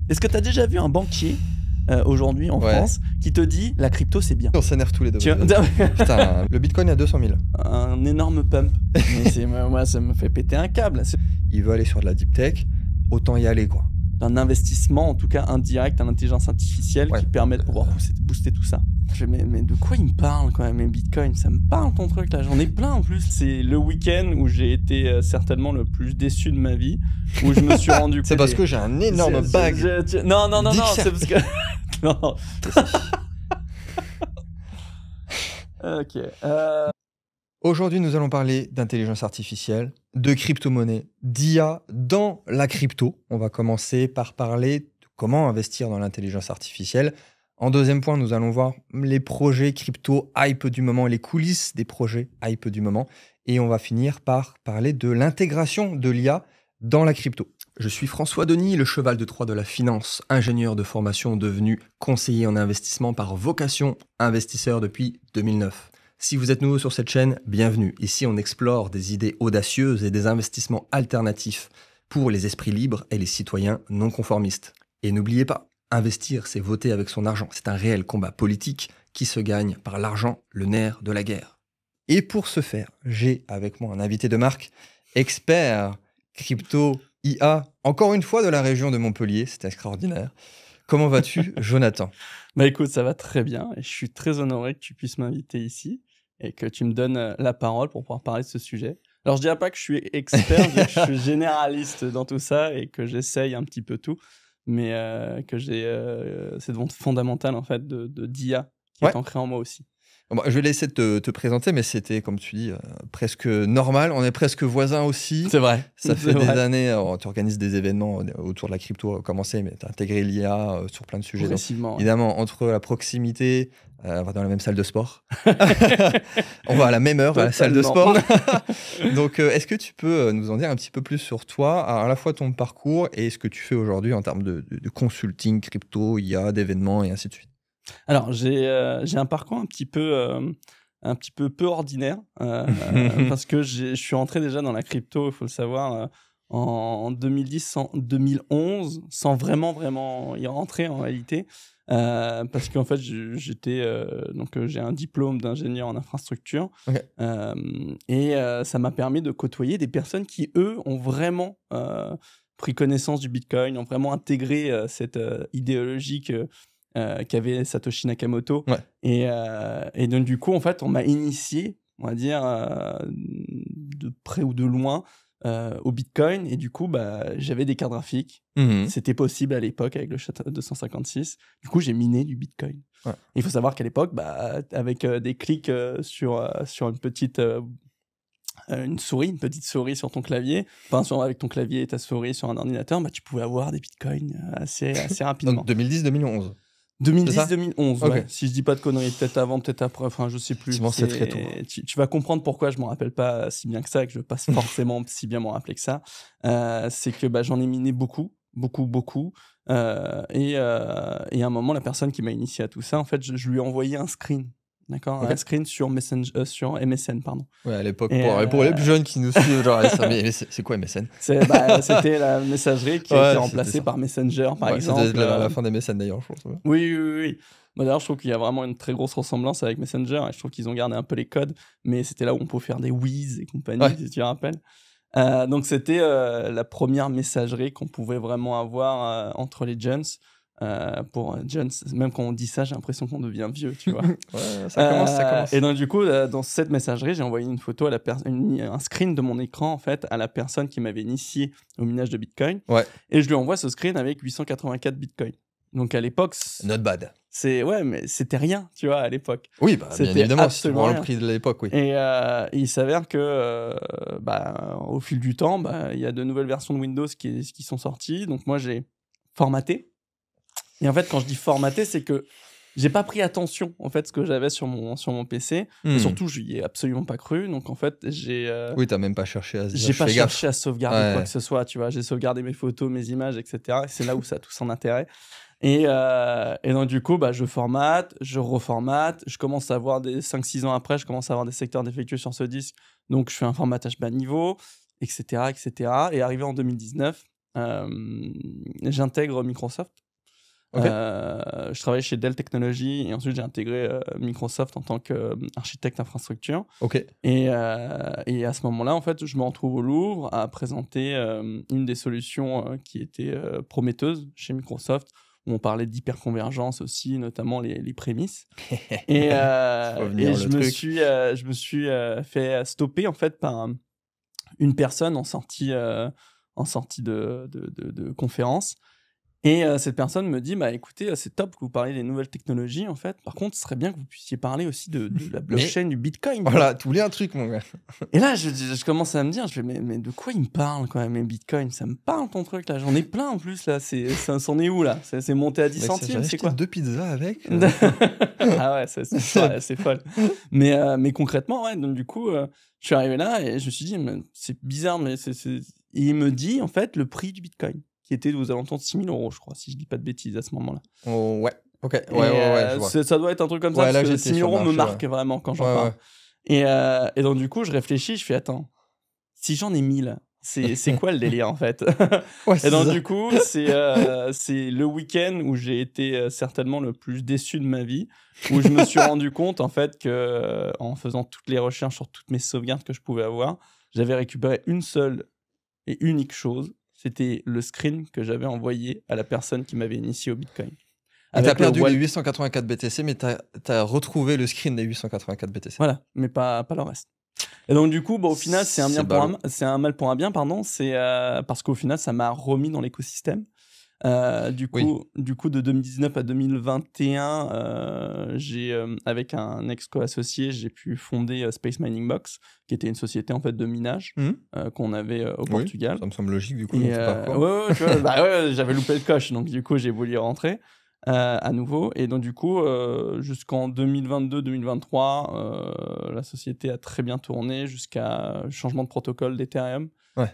Est-ce que tu as déjà vu un banquier aujourd'hui en France qui te dit la crypto c'est bien? On s'énerve tous les deux. Putain, le Bitcoin à 200 000. Un énorme pump. Mais moi, ça me fait péter un câble. Il veut aller sur de la deep tech, autant y aller, quoi. Un investissement, en tout cas indirect, à l'intelligence artificielle qui permet de pouvoir booster tout ça. Mais de quoi il me parle quand même, Bitcoin? Ça me parle ton truc là, j'en ai plein en plus. C'est le week-end où j'ai été certainement le plus déçu de ma vie, où je me suis rendu compte. C'est parce que j'ai un énorme bag. Non, c'est parce que. Non. Ok. Aujourd'hui, nous allons parler d'intelligence artificielle, de crypto-monnaie, d'IA dans la crypto. On va commencer par parler de comment investir dans l'intelligence artificielle. En deuxième point, nous allons voir les projets crypto hype du moment, les coulisses des projets hype du moment. Et on va finir par parler de l'intégration de l'IA dans la crypto. Je suis François Denis, le cheval de Troie de la finance, ingénieur de formation devenu conseiller en investissement par vocation, investisseur depuis 2009. Si vous êtes nouveau sur cette chaîne, bienvenue. Ici, on explore des idées audacieuses et des investissements alternatifs pour les esprits libres et les citoyens non conformistes. Et n'oubliez pas, investir, c'est voter avec son argent. C'est un réel combat politique qui se gagne par l'argent, le nerf de la guerre. Et pour ce faire, j'ai avec moi un invité de marque, expert crypto IA, encore une fois de la région de Montpellier, c'est extraordinaire. Comment vas-tu, Jonathan? Bah écoute, ça va très bien et je suis très honoré que tu puisses m'inviter ici et que tu me donnes la parole pour pouvoir parler de ce sujet. Alors je dirais pas que je suis expert, je dirais que je suis généraliste dans tout ça et que j'essaye un petit peu tout, mais que j'ai cette vente fondamentale en fait d'IA qui est ancrée en moi aussi. Bon, je vais laisser te présenter, mais c'était, comme tu dis, presque normal. On est presque voisins aussi. C'est vrai. Ça fait des années, tu organises des événements autour de la crypto, commencé, mais tu as intégré l'IA sur plein de sujets. Donc, évidemment, entre la proximité, on va dans la même salle de sport. On va à la même heure à la salle de sport. Donc, est-ce que tu peux nous en dire un petit peu plus sur toi, à la fois ton parcours et ce que tu fais aujourd'hui en termes de consulting, crypto, IA, d'événements et ainsi de suite? Alors, j'ai un parcours un petit peu peu ordinaire parce que je suis rentré déjà dans la crypto, il faut le savoir, en 2011, sans vraiment y rentrer en réalité, parce qu'en fait, j'ai un diplôme d'ingénieur en infrastructure et ça m'a permis de côtoyer des personnes qui, eux, ont vraiment pris connaissance du Bitcoin, ont vraiment intégré cette idéologie qu'avait Satoshi Nakamoto. Et donc, du coup, en fait, on m'a initié, on va dire, de près ou de loin, au Bitcoin. Et du coup, j'avais des cartes graphiques. C'était possible à l'époque avec le SHA-256. Du coup, j'ai miné du Bitcoin. Il faut savoir qu'à l'époque, avec des clics sur une petite... une petite souris sur ton clavier, avec ton clavier et ta souris sur un ordinateur, tu pouvais avoir des bitcoins assez rapidement. Donc 2010-2011. 2010-2011, ouais. Si je dis pas de conneries, peut-être avant, peut-être après, enfin je sais plus. C'est très tôt. Tu vas comprendre pourquoi je m'en rappelle pas si bien que ça, et que je veux pas forcément si bien m'en rappeler que ça. C'est que j'en ai miné beaucoup. Et à un moment, la personne qui m'a initié à tout ça, en fait, je lui ai envoyé un screen. D'accord, un screen sur sur MSN, pardon. Ouais, à l'époque, pour les plus jeunes qui nous suivent, genre, mais c'est quoi MSN? C'était la messagerie qui a été remplacée par Messenger, par exemple. C'était à la fin des MSN, d'ailleurs, je pense. Ouais. Oui. D'ailleurs, je trouve qu'il y a vraiment une très grosse ressemblance avec Messenger, et je trouve qu'ils ont gardé un peu les codes, mais c'était là où on pouvait faire des whiz et compagnie, si tu te rappelles. Donc, c'était la première messagerie qu'on pouvait vraiment avoir entre les jeunes. Pour Jones, même quand on dit ça, j'ai l'impression qu'on devient vieux, tu vois. Ça commence. Et donc du coup, dans cette messagerie, j'ai envoyé une photo un screen de mon écran en fait à la personne qui m'avait initié au minage de Bitcoin. Et je lui envoie ce screen avec 884 Bitcoin. Donc à l'époque, not bad. Mais c'était rien, tu vois, à l'époque. Oui, bien évidemment, c'est vraiment le prix de l'époque, oui. Et il s'avère que, au fil du temps, il y a de nouvelles versions de Windows qui sont sorties. Donc moi, j'ai formaté. Et en fait, quand je dis formaté, c'est que j'ai pas pris attention en fait ce que j'avais sur mon PC. Et surtout, je n'y ai absolument pas cru. Donc en fait, oui, t'as même pas cherché à se dire. J'ai pas cherché à sauvegarder quoi que ce soit. Tu vois, j'ai sauvegardé mes photos, mes images, etc. Et c'est là où ça a tout son intérêt. Et donc du coup, je formate, je reformate. Je commence à avoir 5-6 ans après, je commence à avoir des secteurs défectueux sur ce disque. Donc je fais un formatage bas niveau, etc. Et arrivé en 2019. j'intègre Microsoft. Ok. Je travaillais chez Dell Technologies et ensuite j'ai intégré Microsoft en tant qu'architecte infrastructure. Ok. Et à ce moment-là, en fait, je me retrouve au Louvre à présenter une des solutions qui était prometteuse chez Microsoft, où on parlait d'hyperconvergence aussi, notamment les prémices. Et je me suis fait stopper en fait par une personne en sortie de conférence. Et cette personne me dit, bah écoutez, c'est top que vous parliez des nouvelles technologies en fait. Par contre, ce serait bien que vous puissiez parler aussi de la blockchain, du Bitcoin. Voilà, tu voulais un truc, mon gars. Et là, je commence à me dire, mais de quoi il me parle quand même, les Bitcoin? Ça me parle ton truc là, j'en ai plein en plus là. Ça s'en est où là? C'est monté à 10 centimes, c'est quoi? 2 pizzas avec. Ah ouais, c'est folle. Mais concrètement, ouais, donc du coup, je suis arrivé là et je me suis dit, mais c'est bizarre, mais Et il me dit en fait le prix du Bitcoin, qui était aux alentours de 6 000 €, je crois, si je dis pas de bêtises à ce moment-là. Oh, ouais, ok. Et, Ouais, je vois. ça doit être un truc comme ça, Ouais, là, parce que j'étais 6 000 sur le € me marché, marque vraiment quand j'en Ouais, parle. Et donc, du coup, je réfléchis, je fais, attends, si j'en ai 1000, c'est quoi le délire en fait? Ouais, Et c'est donc, ça. du coup, c'est le week-end où j'ai été certainement le plus déçu de ma vie, où je me suis rendu compte en fait que, en faisant toutes les recherches sur toutes mes sauvegardes que je pouvais avoir, j'avais récupéré une seule et unique chose, c'était le screen que j'avais envoyé à la personne qui m'avait initié au Bitcoin. Et t'as Avec le perdu les 884 BTC, mais t'as retrouvé le screen des 884 BTC. Voilà, mais pas le reste. Et donc du coup, au final, c'est un mal pour un bien, pardon. C'est parce qu'au final, ça m'a remis dans l'écosystème. Du coup, de 2019 à 2021, avec un ex-co-associé, j'ai pu fonder Space Mining Box, qui était une société en fait de minage qu'on avait au Portugal. Ça me semble logique du coup. Et tu vois, j'avais loupé le coche, donc du coup, j'ai voulu y rentrer à nouveau. Et donc du coup, jusqu'en 2022-2023, la société a très bien tourné jusqu'à changement de protocole d'Ethereum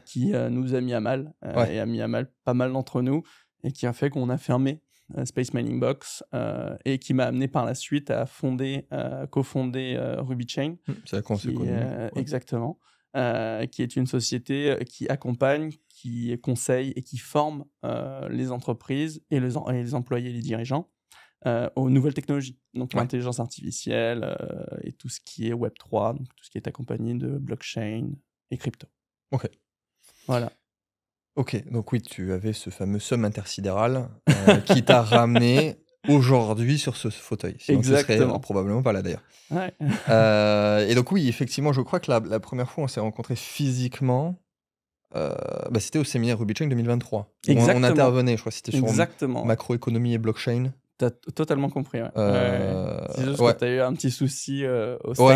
qui nous a mis à mal et a mis à mal pas mal d'entre nous, et qui a fait qu'on a fermé Space Mining Box et qui m'a amené par la suite à cofonder Ruby Chain. C'est la conséquence. Exactement. Qui est une société qui accompagne, qui conseille et qui forme les entreprises et les employés et les dirigeants aux nouvelles technologies. Donc l'intelligence artificielle et tout ce qui est Web3, donc tout ce qui est accompagné de blockchain et crypto. Ok. Voilà. Ok, donc oui, tu avais ce fameux somme intersidéral qui t'a ramené aujourd'hui sur ce fauteuil. Sinon, Exactement. tu serais probablement pas là d'ailleurs. Ouais. Et donc oui, effectivement, je crois que la première fois où on s'est rencontrés physiquement, c'était au séminaire Ruby Chain 2023. Exactement. On intervenait, je crois que c'était sur macroéconomie et blockchain. T'as totalement compris, ouais. C'est juste que t'as eu un petit souci au States. Ouais,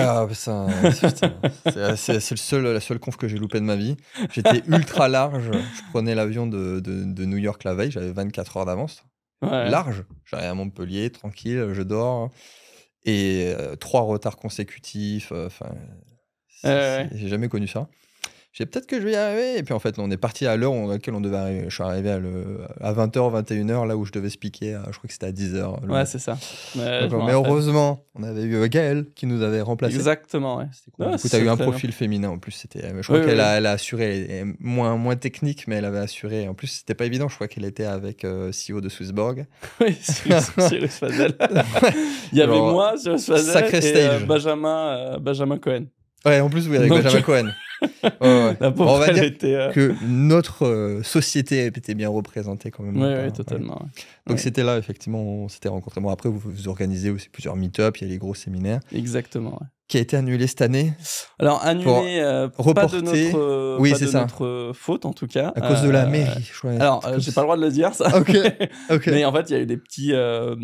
c'est la seule conf que j'ai loupé de ma vie. J'étais ultra large. Je prenais l'avion de New York la veille. J'avais 24 heures d'avance. Large. J'arrive à Montpellier, tranquille, je dors. Et 3 retards consécutifs. J'ai jamais connu ça. J'ai peut-être que je vais y arriver. Et puis en fait, on est parti à l'heure à laquelle on devait arriver. Je suis arrivé à 20h, 21h, là où je devais speaker. Je crois que c'était à 10h. Ouais, c'est ça. Mais heureusement, on avait eu Gaëlle qui nous avait remplacé. Exactement, ouais. Cool. Du coup, tu as eu un profil féminin en plus. Je crois qu'elle a assuré, moins technique, mais elle avait assuré. En plus, c'était pas évident. Je crois qu'elle était avec CEO de Swissborg. Oui, Cyrus Fazel. Il y avait moi, Cyrus Fazel, sacré stage. Et Benjamin Cohen. Ouais, en plus, oui, avec Benjamin Cohen. On va dire que notre société était bien représentée quand même. Oui, totalement. Donc c'était là, effectivement, on s'était rencontrés. Bon, après, vous organisez aussi plusieurs meet-up, il y a les gros séminaires. Exactement, Qui a été annulé cette année. Alors, annulé, pas de notre faute, en tout cas. À cause de la mairie, je crois. Alors, j'ai pas le droit de le dire, ça. Ok. Mais en fait, il y a eu des petits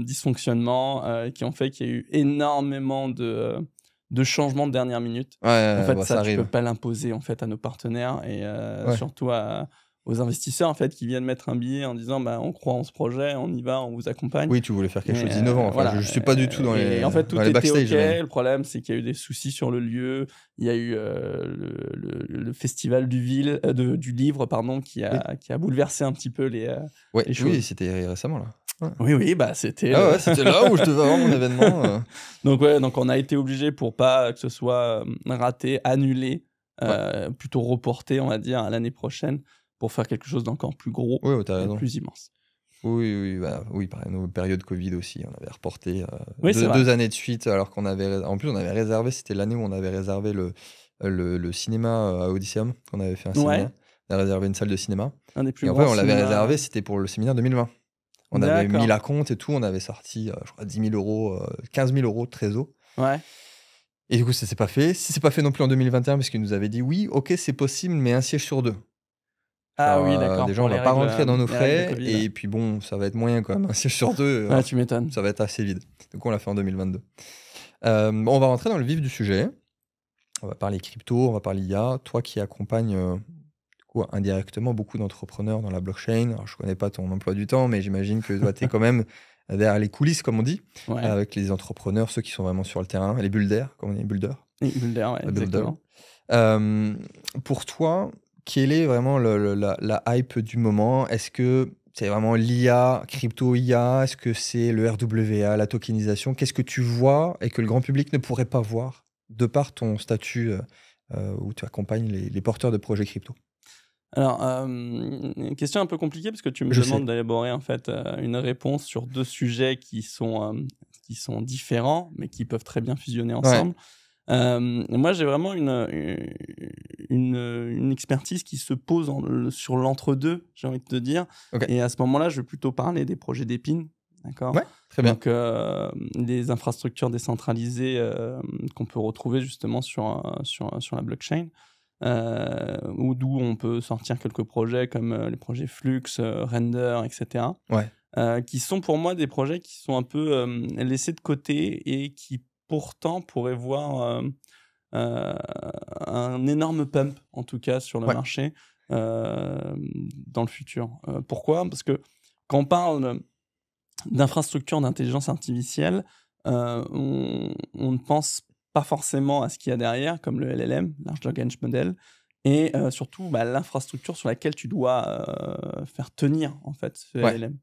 dysfonctionnements qui ont fait qu'il y a eu énormément de changements de dernière minute. En fait, ça tu peux pas l'imposer en fait à nos partenaires et surtout aux investisseurs en fait qui viennent mettre un billet en disant on croit en ce projet, on y va, on vous accompagne. Oui, tu voulais faire quelque chose d'innovant. Enfin, je suis pas du tout dans les en fait, tout était backstage. OK. Le problème, c'est qu'il y a eu des soucis sur le lieu. Il y a eu le festival du livre, pardon, qui a bouleversé un petit peu les choses. Oui, c'était récemment là. Oui, c'était. C'était là où je devais avoir mon événement. Donc on a été obligé pour pas que ce soit raté, annulé, plutôt reporté, on va dire, à l'année prochaine, pour faire quelque chose d'encore plus gros, Oui, t'as et raison. plus immense. Oui, oui, pareil, nos périodes Covid aussi, on avait reporté Oui, c'est vrai. 2 années de suite, alors qu'on avait, en plus, on avait réservé, c'était l'année où on avait réservé le cinéma à Odysseum, qu'on avait fait un séminaire. Ouais, On a réservé une salle de cinéma. un des plus Et en fait, grands on l'avait cinémas. réservé, c'était pour le séminaire 2020. On avait mis D'accord. la compte et tout, on avait sorti, je crois, 10 000 euros, 15 000 euros de trésor. Ouais. Et du coup, ça s'est pas fait. Si c'est pas fait non plus en 2021, parce qu'ils nous avaient dit oui, ok, c'est possible, mais un siège sur 2. Ah Genre, oui, d'accord, déjà, pour on va pas rentrer dans nos les règles de frais, Covid. et puis bon, ça va être moyen quand même. Un siège sur 2, Ouais, tu m'étonnes. ça va être assez vide. Donc on l'a fait en 2022. Bon, on va rentrer dans le vif du sujet. On va parler crypto, on va parler IA. Toi qui accompagnes du coup, indirectement beaucoup d'entrepreneurs dans la blockchain. Alors, je connais pas ton emploi du temps, mais j'imagine que toi, tu es quand même derrière les coulisses, comme on dit, Ouais. avec les entrepreneurs, ceux qui sont vraiment sur le terrain, les builders, comme on dit, builders. Et Builder, ouais, Les builders. exactement. Pour toi, quelle est vraiment la hype du moment? Est-ce que c'est vraiment l'IA, crypto-IA? Est-ce que c'est le RWA, la tokenisation? Qu'est-ce que tu vois et que le grand public ne pourrait pas voir de par ton statut où tu accompagnes les porteurs de projets crypto? Alors, une question un peu compliquée parce que tu me Je demandes sais. d'élaborer en fait une réponse sur deux sujets qui sont différents, mais qui peuvent très bien fusionner Ouais, ensemble. Moi, j'ai vraiment une expertise qui se pose sur l'entre-deux, j'ai envie de te dire. ok. Et à ce moment-là, je vais plutôt parler des projets d'Epine, d'accord? Ouais, très bien. Donc, des infrastructures décentralisées qu'on peut retrouver justement sur la blockchain, ou d'où on peut sortir quelques projets comme les projets Flux, Render, etc. Ouais, Qui sont pour moi des projets qui sont un peu laissés de côté et qui pourtant pourraient voir un énorme pump, en tout cas, sur le ouais, marché dans le futur. Pourquoi? Parce que quand on parle d'infrastructures d'intelligence artificielle, on ne pense pas forcément à ce qu'il y a derrière, comme le LLM, Large Language Model, et surtout l'infrastructure sur laquelle tu dois faire tenir en fait ce ouais. LLM.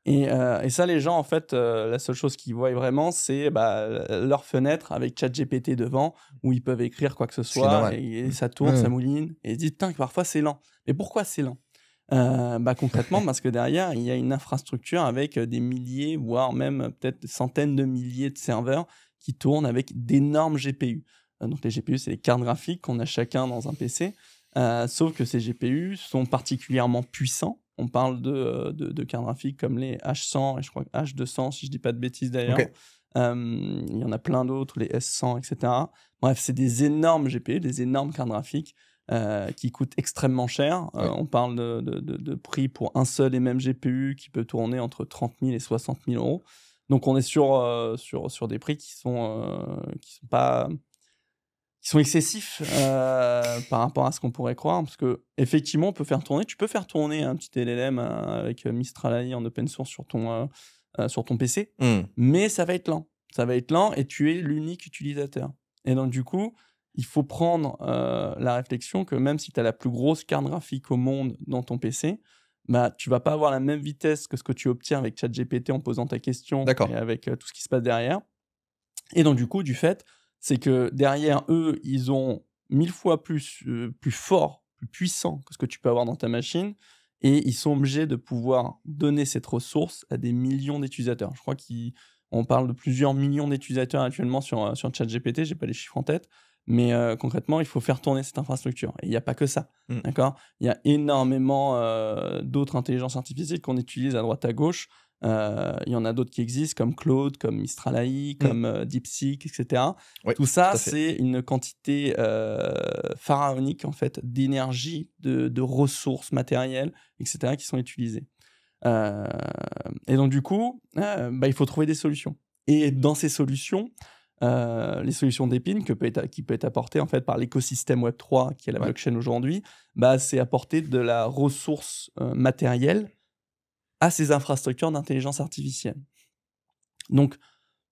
Et ça, les gens, en fait, la seule chose qu'ils voient vraiment, c'est leur fenêtre avec ChatGPT devant, où ils peuvent écrire quoi que ce Ce qui est soit, normal. et ça tourne, Ouais, ça ouais. mouline, et ils se disent, putain, que parfois c'est lent. Mais pourquoi c'est lent? Concrètement, parce que derrière, il y a une infrastructure avec des milliers, voire même peut-être des centaines de milliers de serveurs qui tournent avec d'énormes GPU. Donc les GPU, c'est les cartes graphiques qu'on a chacun dans un PC, sauf que ces GPU sont particulièrement puissants. On parle de cartes graphiques comme les H100 et je crois que H200, si je dis pas de bêtises d'ailleurs. Ok. Il y en a plein d'autres, les S100, etc. Bref, c'est des énormes GPU, des énormes cartes graphiques qui coûtent extrêmement cher. Ouais. On parle de prix pour un seul et même GPU qui peut tourner entre 30 000 et 60 000 euros. Donc on est sur des prix qui sont pas... qui sont excessifs par rapport à ce qu'on pourrait croire, parce que effectivement, tu peux faire tourner un petit LLM avec Mistral AI en open source sur ton PC, mais ça va être lent. Ça va être lent et tu es l'unique utilisateur. Et donc, du coup, il faut prendre la réflexion que même si tu as la plus grosse carte graphique au monde dans ton PC, tu vas pas avoir la même vitesse que ce que tu obtiens avec ChatGPT en posant ta question D'accord. et avec tout ce qui se passe derrière. Et donc, du coup, du fait, c'est que derrière eux, ils ont 1000 fois plus fort, plus puissant que ce que tu peux avoir dans ta machine, et ils sont obligés de pouvoir donner cette ressource à des millions d'utilisateurs. Je crois qu'on parle de plusieurs millions d'utilisateurs actuellement sur ChatGPT, j'ai pas les chiffres en tête, mais concrètement, il faut faire tourner cette infrastructure. Et il n'y a pas que ça, d'accord? Il y a énormément d'autres intelligences artificielles qu'on utilise à droite à gauche. Il y en a d'autres qui existent comme Claude, comme Mistral AI, comme DeepSeek, etc. Oui, tout ça, tout à fait. c'est une quantité pharaonique en fait d'énergie, de ressources matérielles, etc. qui sont utilisées. Et donc du coup, il faut trouver des solutions. Et dans ces solutions, les solutions d'Epine qui peut être apportée en fait par l'écosystème Web3 qui est la blockchain aujourd'hui, c'est apporter de la ressource matérielle à ces infrastructures d'intelligence artificielle. Donc,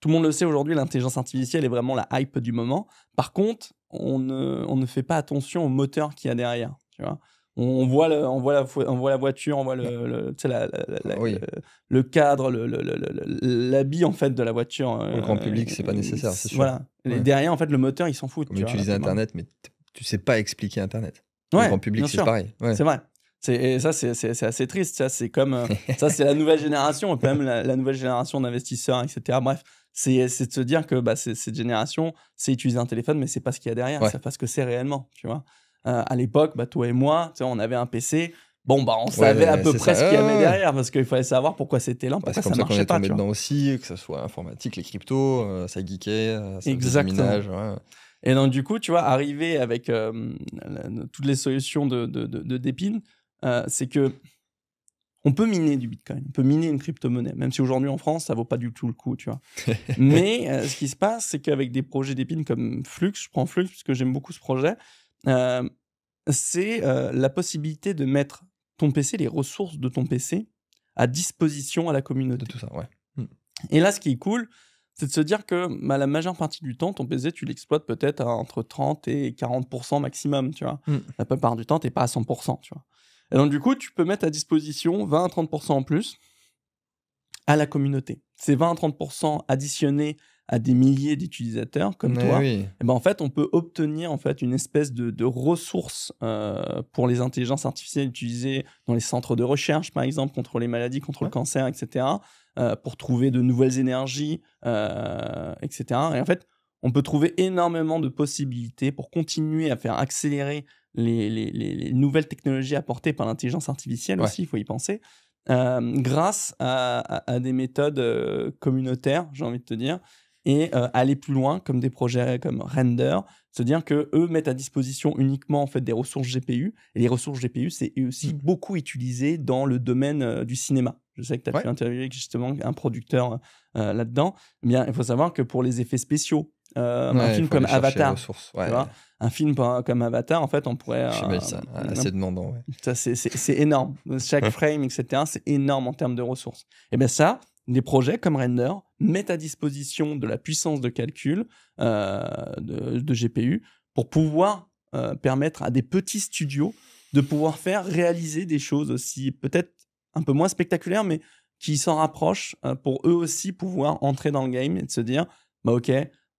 tout le monde le sait aujourd'hui, l'intelligence artificielle est vraiment la hype du moment. Par contre, on ne fait pas attention au moteur qu'il y a derrière. Tu vois, on voit la voiture, on voit le cadre, l'habit en fait de la voiture. Pour le grand public, c'est pas nécessaire, c'est sûr. Voilà. Et derrière, en fait, le moteur, ils s'en foutent. Comme utiliser Internet, mais tu sais pas expliquer Internet. Ouais, le grand public, bien c'est sûr. pareil. Ouais. C'est vrai. Et ça, c'est assez triste. Ça, c'est comme ça, c'est la nouvelle génération, quand même la nouvelle génération d'investisseurs, etc. Bref, c'est de se dire que cette génération, c'est utiliser un téléphone, mais c'est pas ce qu'il y a derrière, c'est pas ce que c'est réellement, tu vois. À l'époque, toi et moi, on avait un PC. Bon, on savait à peu près ce qu'il y avait derrière, parce qu'il fallait savoir pourquoi c'était lent, pourquoi ça marchait pas. C'est comme ça qu'on est tombé dedans aussi, que ce soit informatique, les cryptos, ça geekait, ça faisait du minage. Ouais. Et donc, du coup, tu vois, arriver avec toutes les solutions de Dépine, c'est que on peut miner du Bitcoin, on peut miner une crypto-monnaie, même si aujourd'hui en France, ça vaut pas du tout le coup, tu vois. Mais ce qui se passe, c'est qu'avec des projets d'Épine comme Flux, je prends Flux parce que j'aime beaucoup ce projet, c'est la possibilité de mettre ton PC, les ressources de ton PC, à disposition à la communauté. De tout ça, ouais. Et là, ce qui est cool, c'est de se dire que la majeure partie du temps, ton PC, tu l'exploites peut-être à entre 30 et 40% maximum, tu vois. La plupart du temps, tu n'es pas à 100%, tu vois. Et donc, du coup, tu peux mettre à disposition 20 à 30% en plus à la communauté. Ces 20 à 30% additionnés à des milliers d'utilisateurs comme toi, et en fait, on peut obtenir en fait une espèce de ressource pour les intelligences artificielles utilisées dans les centres de recherche, par exemple, contre les maladies, contre le cancer, etc., pour trouver de nouvelles énergies, etc. Et en fait, on peut trouver énormément de possibilités pour continuer à faire accélérer les nouvelles technologies apportées par l'intelligence artificielle aussi, il faut y penser, grâce à des méthodes communautaires, j'ai envie de te dire, et aller plus loin, comme des projets comme Render, se dire qu'eux mettent à disposition uniquement en fait, des ressources GPU, et les ressources GPU, c'est aussi beaucoup utilisé dans le domaine du cinéma. Je sais que tu as pu interviewer justement un producteur là-dedans. Eh bien, il faut savoir que pour les effets spéciaux, un film comme Avatar, un film comme Avatar, en fait, on pourrait... assez demandant. C'est énorme. Chaque frame, etc., c'est énorme en termes de ressources. Et bien ça, des projets comme Render mettent à disposition de la puissance de calcul de GPU pour pouvoir permettre à des petits studios de pouvoir faire réaliser des choses aussi peut-être un peu moins spectaculaires, mais qui s'en rapprochent pour eux aussi pouvoir entrer dans le game et de se dire, ok,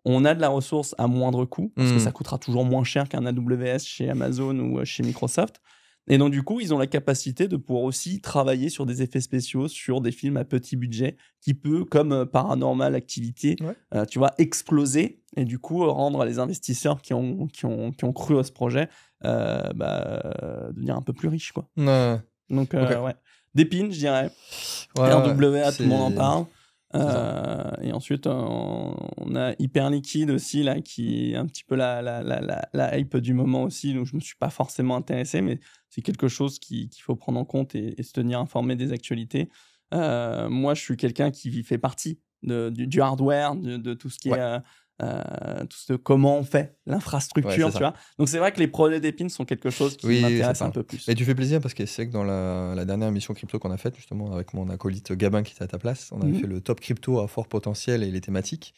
on a de la ressource à moindre coût, parce que ça coûtera toujours moins cher qu'un AWS chez Amazon ou chez Microsoft. Et donc, du coup, ils ont la capacité de pouvoir aussi travailler sur des effets spéciaux, sur des films à petit budget, qui peut, comme Paranormal Activity, tu vois, exploser et du coup rendre les investisseurs qui ont cru à ce projet devenir un peu plus riches, quoi. Donc, Dépine, je dirais. RWA, tout le monde en parle. Et ensuite, on a Hyperliquid aussi, là, qui est un petit peu la hype du moment aussi. Donc, je ne me suis pas forcément intéressé, mais c'est quelque chose qu'il faut prendre en compte et se tenir informé des actualités. Moi, je suis quelqu'un qui fait partie du hardware, de tout ce qui est... comment on fait l'infrastructure, tu vois. Donc c'est vrai que les projets d'Épine sont quelque chose qui m'intéresse un peu plus. Et tu fais plaisir parce que c'est que dans la dernière émission crypto qu'on a faite, justement, avec mon acolyte Gabin qui était à ta place, on avait fait le top crypto à fort potentiel et les thématiques.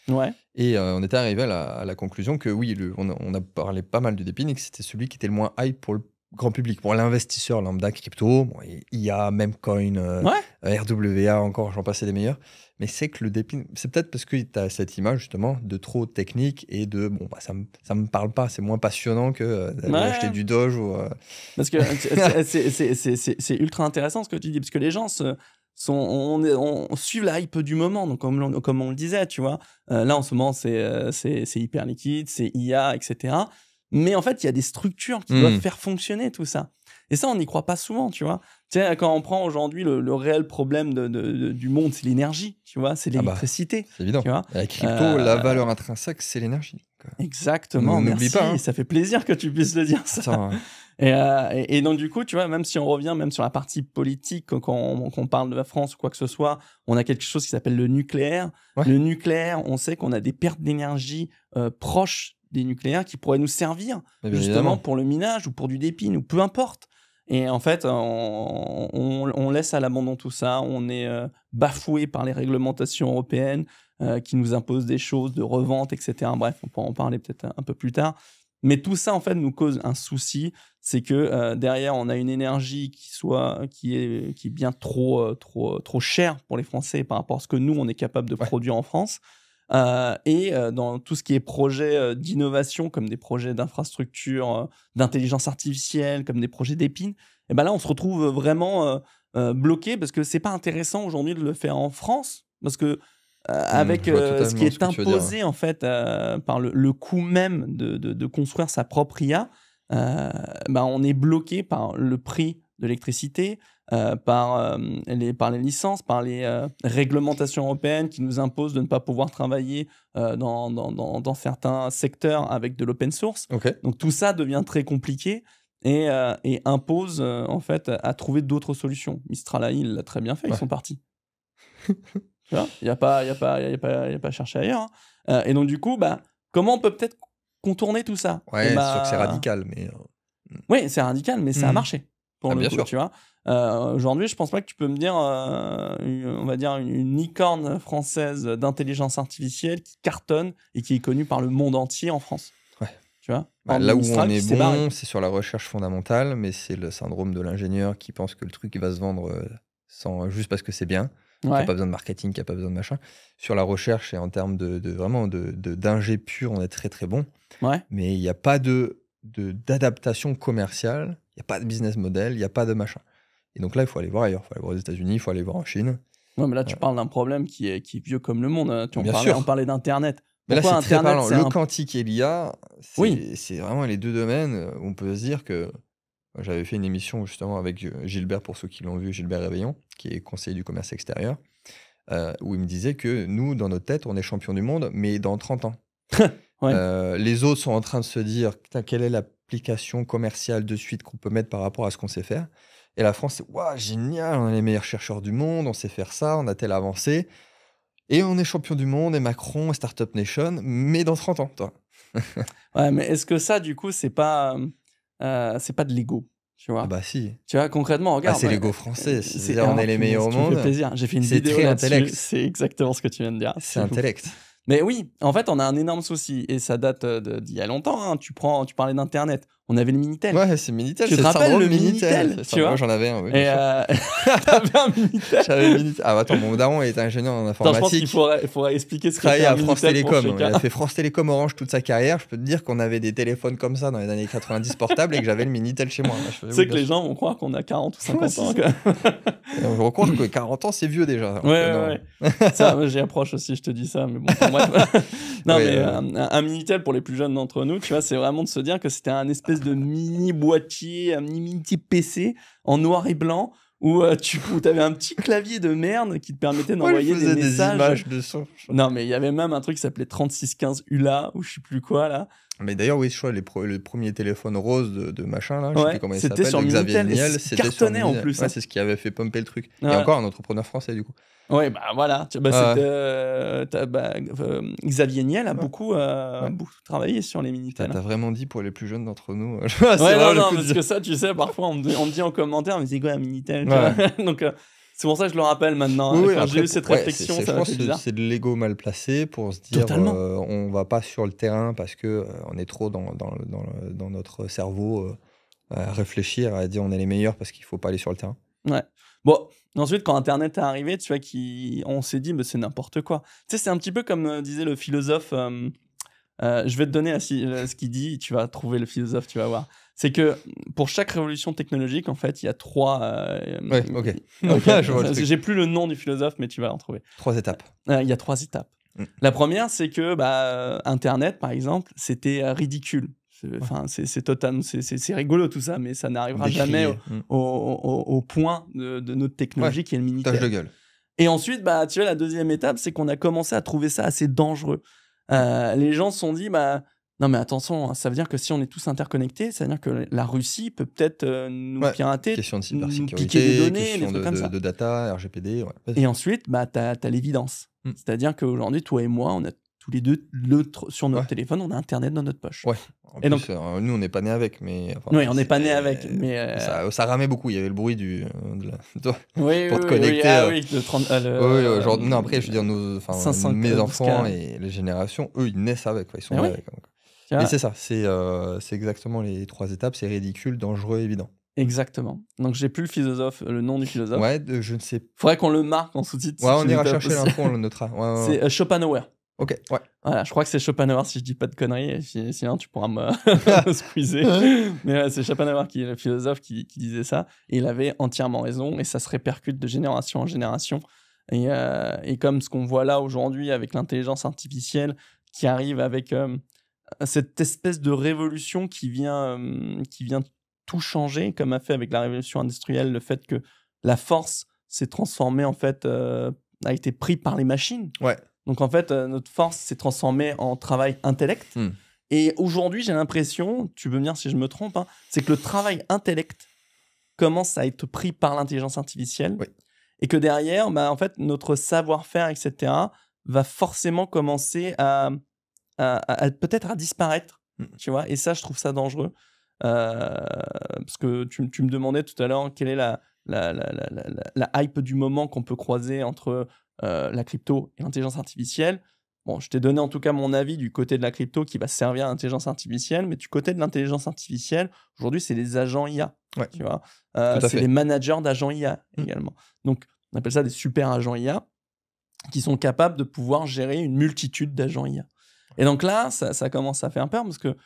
Et on était arrivé à la conclusion que oui, on a parlé pas mal de d'Épine et que c'était celui qui était le moins hype pour le grand public, pour l'investisseur lambda crypto, IA, Memcoin, RWA, encore, j'en passais des meilleurs. Mais c'est que le Dépine, c'est peut-être parce que tu as cette image justement de trop technique et de ça me parle pas, c'est moins passionnant que d'aller acheter du Doge ou. Parce que c'est ultra intéressant ce que tu dis, parce que les gens on suit la hype du moment, donc comme on le disait, tu vois. Là en ce moment c'est Hyperliquid, c'est IA, etc. Mais en fait il y a des structures qui doivent faire fonctionner tout ça. Et ça, on n'y croit pas souvent, tu vois. Tu sais, quand on prend aujourd'hui le réel problème du monde, c'est l'énergie, tu vois, c'est l'électricité. C'est évident. Tu vois. La crypto, la valeur intrinsèque, c'est l'énergie. Exactement, n'oublie pas. Hein. Ça fait plaisir que tu puisses le dire, ça. Et donc, du coup, tu vois, même si on revient même sur la partie politique, quand on parle de la France ou quoi que ce soit, on a quelque chose qui s'appelle le nucléaire. Le nucléaire, on sait qu'on a des pertes d'énergie proches des nucléaires qui pourraient nous servir justement pour le minage ou pour du Dépine ou peu importe. Et en fait, on laisse à l'abandon tout ça. On est bafoué par les réglementations européennes qui nous imposent des choses de revente, etc. Bref, on pourra en parler peut-être un peu plus tard. Mais tout ça, en fait, nous cause un souci. C'est que derrière, on a une énergie qui est bien trop chère pour les Français par rapport à ce que nous, on est capable de produire en France. Et dans tout ce qui est projet d'innovation, comme des projets d'infrastructure, d'intelligence artificielle, comme des projets d'Épine, Et ben là, on se retrouve vraiment bloqué parce que c'est pas intéressant aujourd'hui de le faire en France parce que avec je vois ce qui totalement est ce que tu veux dire, ouais. imposé en fait par le coût même de construire sa propre IA, ben on est bloqué par le prix de l'électricité, par les licences, par les réglementations européennes qui nous imposent de ne pas pouvoir travailler dans certains secteurs avec de l'open source. Ok. Donc tout ça devient très compliqué et impose en fait à trouver d'autres solutions. Mistral AI, il l'a très bien fait, ils Ouais. sont partis. Tu vois, il n'y a pas à chercher ailleurs. Hein. Et donc du coup, bah, comment on peut peut-être contourner tout ça? Ouais, Et c'est sûr que c'est bah, radical, mais. oui, c'est radical, mais ça a Mhm. marché pour Ah, le bien coup, sûr. tu vois. Aujourd'hui, je pense pas que tu peux me dire, on va dire une licorne française d'intelligence artificielle qui cartonne et qui est connue par le monde entier en France. Ouais. Tu vois. Bah, Hormis là où Mistral on qui est s'est barré. bon, c'est sur la recherche fondamentale, mais c'est le syndrome de l'ingénieur qui pense que le truc il va se vendre juste parce que c'est bien, qui n'a Ouais. pas besoin de marketing, qui n'a pas besoin de machin. Sur la recherche et en termes vraiment d'ingé pur, on est très très bon, Ouais. mais il n'y a pas d'adaptation commerciale, il n'y a pas de business model, il n'y a pas de machin. Et donc là, il faut aller voir ailleurs, il faut aller voir aux États-Unis, il faut aller voir en Chine. Ouais, mais là, tu parles d'un problème qui est vieux comme le monde. Bien sûr. On parlait d'Internet. Mais là, Pourquoi c'est très Internet, parlant. Le quantique et l'IA, Oui. c'est vraiment les deux domaines où on peut se dire que. J'avais fait une émission justement avec Gilbert, pour ceux qui l'ont vu, Gilbert Réveillon, qui est conseiller du commerce extérieur, où il me disait que nous, dans notre tête, on est champion du monde, mais dans 30 ans. Ouais. Les autres sont en train de se dire, putain, quelle est l'application commerciale de suite qu'on peut mettre par rapport à ce qu'on sait faire. Et la France, c'est waouh, génial, on est les meilleurs chercheurs du monde, on sait faire ça, on a telle avancée. Et on est champion du monde, et Macron, et Startup Nation, mais dans 30 ans, toi. Ouais, mais est-ce que ça, du coup, c'est pas de l'ego, tu vois? Ah bah si. Tu vois, concrètement, Bah, regarde. c'est l'ego français, c'est-à-dire on alors, est les punaise, meilleurs au tu me fais monde. plaisir. J'ai fait une C'est vidéo très là-dessus. intellect. C'est exactement ce que tu viens de dire. C'est ouf. intellect. Mais oui, en fait, on a un énorme souci et ça date d'il y a longtemps. Hein. Tu parlais d'Internet. On avait le Minitel. Ouais, c'est Minitel, Tu c'est te le rappelles syndrome le Minitel. Minitel, C'est tu ça, vois? moi j'en avais un, oui, Et bien sûr. t'avais un Minitel. J'avais Minitel. Ah, attends, mon daron était ingénieur en Attends, je pense qu'il informatique. faudrait expliquer ce que Travaillé c'est un à France Minitel pour Télécom. Il chacun. a fait France Télécom Orange toute sa carrière. Je peux te dire qu'on avait des téléphones comme ça dans les années 90 portables et que j'avais le Minitel chez moi. Moi, je faisais, Tu oui, sais que bien les sûr. gens vont croire qu'on a 40 ou 50 Ouais, c'est ans. ça. quoi. Et on va croire que 40 ans, c'est vieux déjà. Alors que Ouais, non. ouais. Ça, moi, j'y approche aussi, je te dis ça, mais bon, bref. Non, Ouais, mais un Minitel pour les plus jeunes d'entre nous, tu vois, c'est vraiment de se dire que c'était un espèce de mini boîtier, un mini PC en noir et blanc où tu avais un petit clavier de merde qui te permettait Moi, je d'envoyer faisais des messages. images de son. Non, mais il y avait même un truc qui s'appelait 3615 ULA ou je sais plus quoi là. Mais d'ailleurs, oui, je crois le premier téléphone rose de machin, là, je sais Ouais, plus comment il c'était s'appelle, sur de Xavier Minitel et Niel, ça c'était sur cartonnait en Minitel. plus. Ouais, Hein. c'est ce qui avait fait pumper le truc. Et Ouais. encore un entrepreneur français, du coup. Ouais, bah voilà. Bah, Xavier Niel a Ouais. beaucoup travaillé sur les Minitel. T'as vraiment dit pour les plus jeunes d'entre nous. Ouais, C'est vraiment le non, coup de parce que ça, tu sais, parfois, on me dit en commentaire, mais c'est quoi un Minitel tu Ouais. vois. Donc, c'est pour ça que je le rappelle maintenant. Oui, hein. oui, Quand après, j'ai eu cette ouais, réflexion, je ça m'a pense fait que bizarre. c'est de l'ego mal placé pour se dire Totalement. on va pas sur le terrain parce que on est trop dans notre cerveau à réfléchir, à dire on est les meilleurs parce qu'il faut pas aller sur le terrain. Ouais. Bon, ensuite, quand Internet est arrivé, tu vois, on s'est dit, mais c'est n'importe quoi. Tu sais, c'est un petit peu comme disait le philosophe. Je vais te donner ce qu'il dit, tu vas trouver le philosophe, tu vas voir. C'est que pour chaque révolution technologique, en fait, il y a trois. Ouais, ok. Ok, Je vois le truc. j'ai plus le nom du philosophe, mais tu vas en trouver. 3 étapes. Il y a 3 étapes. La première, c'est que Internet, par exemple, c'était ridicule. C'est totalement, c'est rigolo tout ça, mais ça n'arrivera jamais au point de notre technologie qui est le Minitel. Tâche de gueule. Et ensuite, tu vois, la deuxième étape, c'est qu'on a commencé à trouver ça assez dangereux. Les gens se sont dit, non mais attention, ça veut dire que si on est tous interconnectés, ça veut dire que la Russie peut peut-être nous pirater, question de nous cybersécurité, piquer des données, question des trucs comme ça. de data, RGPD. Ouais. Et ensuite, t'as l'évidence. C'est-à-dire qu'aujourd'hui, toi et moi, on a tous les deux, sur notre téléphone, on a Internet dans notre poche. Ouais. En plus, nous, on n'est pas nés avec, mais... Enfin, oui, on n'est pas nés avec, mais... Ça ramait beaucoup, il y avait le bruit pour te connecter. Non, après, je veux dire, mes enfants et les générations, eux, ils naissent avec, ils sont nés avec. Mais c'est ça, c'est exactement les 3 étapes, c'est ridicule, dangereux, évident. Exactement. Donc, j'ai plus le nom du philosophe. Ouais, je ne sais pas. Faudrait qu'on le marque en sous-titre. Ouais, on ira chercher l'info, on le notera. C'est Schopenhauer. Ok, ouais. Voilà, je crois que c'est Schopenhauer, si je dis pas de conneries, et sinon tu pourras me me squeezer. Mais c'est Schopenhauer qui est le philosophe qui disait ça, et il avait entièrement raison, et ça se répercute de génération en génération. Et comme ce qu'on voit là aujourd'hui avec l'intelligence artificielle qui arrive avec cette espèce de révolution qui vient tout changer, comme a fait avec la révolution industrielle, le fait que la force s'est transformée, en fait, a été prise par les machines. Ouais. Donc, en fait, notre force s'est transformée en travail intellect. Et aujourd'hui, j'ai l'impression, tu peux me dire si je me trompe, hein, c'est que le travail intellect commence à être pris par l'intelligence artificielle. Oui. Et que derrière, bah, en fait, notre savoir-faire, etc., va forcément commencer à peut-être à disparaître. Tu vois. Et ça, je trouve ça dangereux. Parce que tu me demandais tout à l'heure quelle est la hype du moment qu'on peut croiser entre la crypto et l'intelligence artificielle. Bon, je t'ai donné en tout cas mon avis du côté de la crypto qui va servir à l'intelligence artificielle, mais du côté de l'intelligence artificielle, aujourd'hui, c'est les agents IA. Ouais. Tu vois, Tout à c'est fait. les managers d'agents IA également. Donc, on appelle ça des super agents IA qui sont capables de pouvoir gérer une multitude d'agents IA. Et donc là, ça commence à faire peur parce que,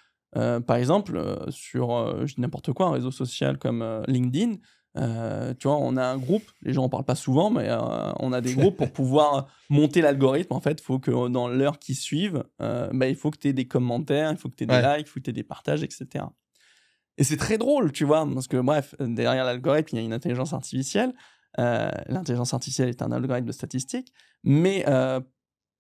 par exemple, sur je dis n'importe quoi, un réseau social comme LinkedIn, tu vois, on a un groupe, les gens en parlent pas souvent, mais on a des groupes pour pouvoir monter l'algorithme. En fait, il faut que dans l'heure qui suive, il faut que tu aies des commentaires, il faut que tu aies des likes, il faut que tu aies des partages, etc. Et c'est très drôle, tu vois, parce que bref, derrière l'algorithme, il y a une intelligence artificielle. L'intelligence artificielle est un algorithme de statistique, mais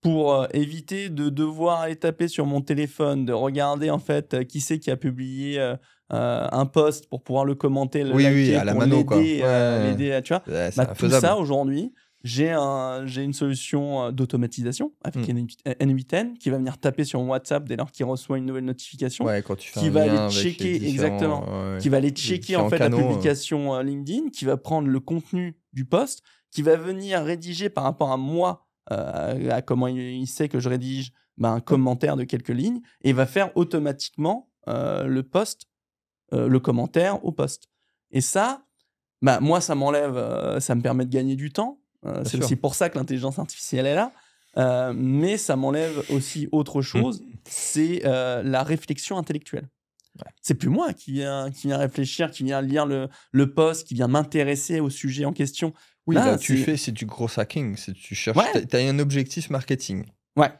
pour éviter de devoir aller taper sur mon téléphone, de regarder en fait qui c'est qui a publié un post pour pouvoir le commenter, le liker, à la pour mano, quoi. l'aider, tu vois. C'est Tout infaisable. ça, aujourd'hui, j'ai une solution d'automatisation avec N8N qui va venir taper sur mon WhatsApp dès lors qu'il reçoit une nouvelle notification. Ouais, quand tu fais qui un va lien aller avec checker, les différents, exactement, qui va aller checker en fait canaux, la publication LinkedIn, qui va prendre le contenu du post, qui va venir rédiger par rapport à moi, à comment il sait que je rédige un commentaire de quelques lignes, et va faire automatiquement le post, le commentaire au post. Et ça, moi, ça m'enlève, ça me permet de gagner du temps. C'est sûr. aussi pour ça que l'intelligence artificielle est là. Mais ça m'enlève aussi autre chose, c'est la réflexion intellectuelle. Ouais. C'est plus moi qui viens réfléchir, qui vient lire le post, qui vient m'intéresser au sujet en question. Oui, là, c'est du gros hacking. Tu cherches, tu as un objectif marketing. Ouais.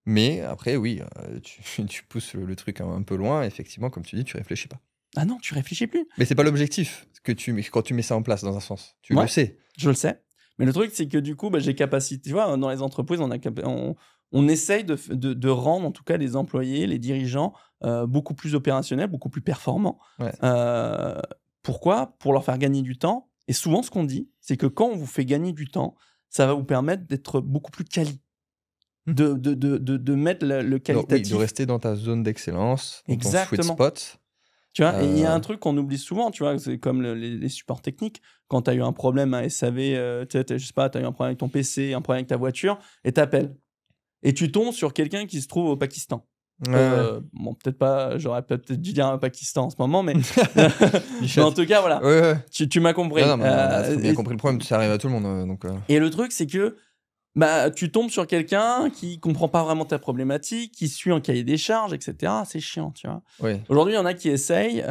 Mais après, oui, tu pousses le truc un peu loin. Effectivement, comme tu dis, tu réfléchis pas. Ah non, tu réfléchis plus. Mais c'est pas l'objectif quand tu mets ça en place dans un sens. Tu le sais. Je le sais. Mais le truc, c'est que du coup, j'ai capacité. Tu vois, dans les entreprises, on essaye de rendre, en tout cas, les employés, les dirigeants, beaucoup plus opérationnels, beaucoup plus performants. Ouais. Pourquoi ? Pour leur faire gagner du temps. Et souvent, ce qu'on dit, c'est que quand on vous fait gagner du temps, ça va vous permettre d'être beaucoup plus quali. De mettre le qualitatif. De rester dans ta zone d'excellence, dans ton sweet spot. Tu vois, et il y a un truc qu'on oublie souvent, tu vois, c'est comme les supports techniques. Quand tu as eu un problème à SAV, je sais pas, tu as eu un problème avec ton PC, un problème avec ta voiture, et t'appelles. Et tu tombes sur quelqu'un qui se trouve au Pakistan. Bon, peut-être pas, j'aurais peut-être dû dire un Pakistan en ce moment, mais, mais en tout cas, voilà. Ouais. Tu m'as compris. Non, on a très bien compris le problème, ça arrive à tout le monde. Donc, Et le truc, c'est que tu tombes sur quelqu'un qui comprend pas vraiment ta problématique, qui suit un cahier des charges, etc. C'est chiant, tu vois. Oui. Aujourd'hui, il y en a qui essayent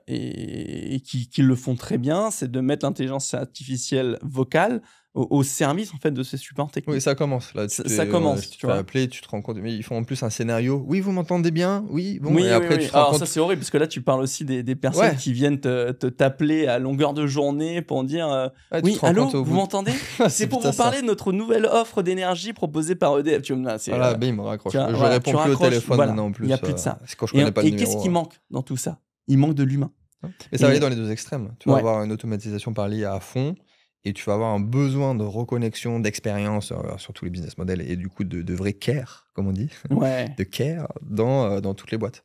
et qui le font très bien, c'est de mettre l'intelligence artificielle vocale au service en fait de ces supports techniques. Oui, ça commence là. Ça commence. Tu vas appeler, tu te rends compte. Mais ils font en plus un scénario. Oui, vous m'entendez bien. Oui, bon. Oui, et après, tu te rends Alors compte. ça c'est horrible parce que là tu parles aussi des personnes qui viennent t'appeler à longueur de journée pour dire oui, allô, vous m'entendez? C'est pour vous parler de notre nouvelle offre d'énergie proposée par EDF. Tu vois, voilà, il me raccroche. Je réponds plus au téléphone maintenant en plus. Il n'y a plus de ça. Quand je connais pas le numéro. Et qu'est-ce qui manque dans tout ça? Il manque de l'humain. Mais ça va aller dans les deux extrêmes. Tu vas avoir une automatisation par l'IA à fond. Et tu vas avoir un besoin de reconnexion, d'expérience sur tous les business models et du coup de vrai care, comme on dit, de care dans toutes les boîtes.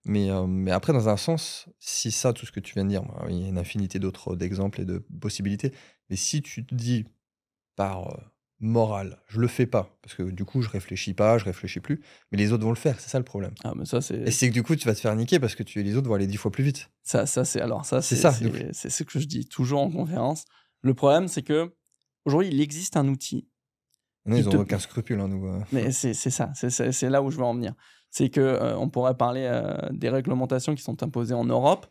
Mais après, dans un sens, si ça, tout ce que tu viens de dire, il y a une infinité d'autres d'exemples et de possibilités. Mais si tu te dis par morale, je le fais pas, parce que du coup, je réfléchis plus, mais les autres vont le faire, c'est ça le problème. Ah, mais ça, et c'est que du coup, tu vas te faire niquer parce que les autres vont aller 10 fois plus vite. C'est ce que je dis toujours en conférence. Le problème, c'est que aujourd'hui, il existe un outil Non, ils n'ont aucun scrupule, hein, nous. Mais c'est ça, c'est là où je veux en venir. C'est qu'on pourrait parler des réglementations qui sont imposées en Europe,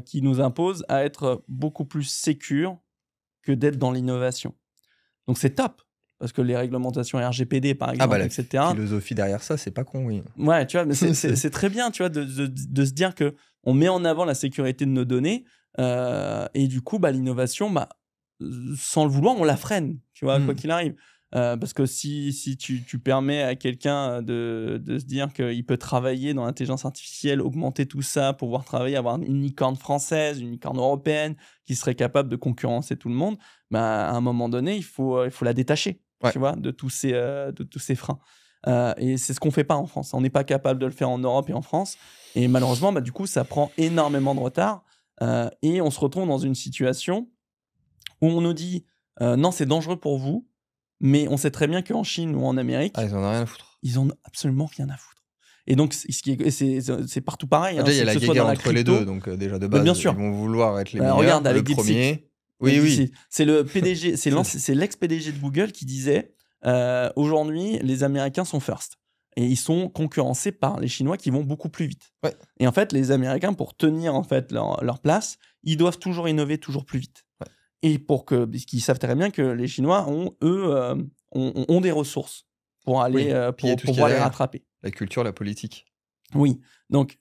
qui nous imposent à être beaucoup plus sécures que d'être dans l'innovation. Donc c'est top, parce que les réglementations RGPD, par exemple, etc. La philosophie derrière ça, c'est pas con, oui. Ouais, tu vois, mais c'est très bien, tu vois, de se dire qu'on met en avant la sécurité de nos données, et du coup, l'innovation, sans le vouloir, on la freine, tu vois, quoi qu'il arrive. Parce que si tu permets à quelqu'un de se dire qu'il peut travailler dans l'intelligence artificielle, augmenter tout ça, pouvoir travailler, avoir une licorne française, une licorne européenne qui serait capable de concurrencer tout le monde, à un moment donné, il faut la détacher, tu vois, de tous ces freins. Et c'est ce qu'on fait pas en France. On n'est pas capable de le faire en Europe et en France. Et malheureusement, du coup, ça prend énormément de retard. Et on se retrouve dans une situation où on nous dit non, c'est dangereux pour vous. Mais on sait très bien qu'en Chine ou en Amérique, ils en ont rien à foutre. Ils en ont absolument rien à foutre. Et donc, c'est partout pareil. Déjà, il y a la guerre entre les deux, donc déjà de base, bien sûr. Ils vont vouloir être les meilleurs. Regarde, avec le premier. Oui. C'est le PDG, c'est l'ex-PDG de Google qui disait aujourd'hui, les Américains sont first. Et ils sont concurrencés par les Chinois qui vont beaucoup plus vite. Ouais. Et en fait, les Américains, pour tenir en fait leur place, ils doivent toujours innover toujours plus vite. Ouais. Et parce qu'ils savent très bien que les Chinois ont des ressources pour aller pour pouvoir les rattraper. La culture, la politique. Oui, donc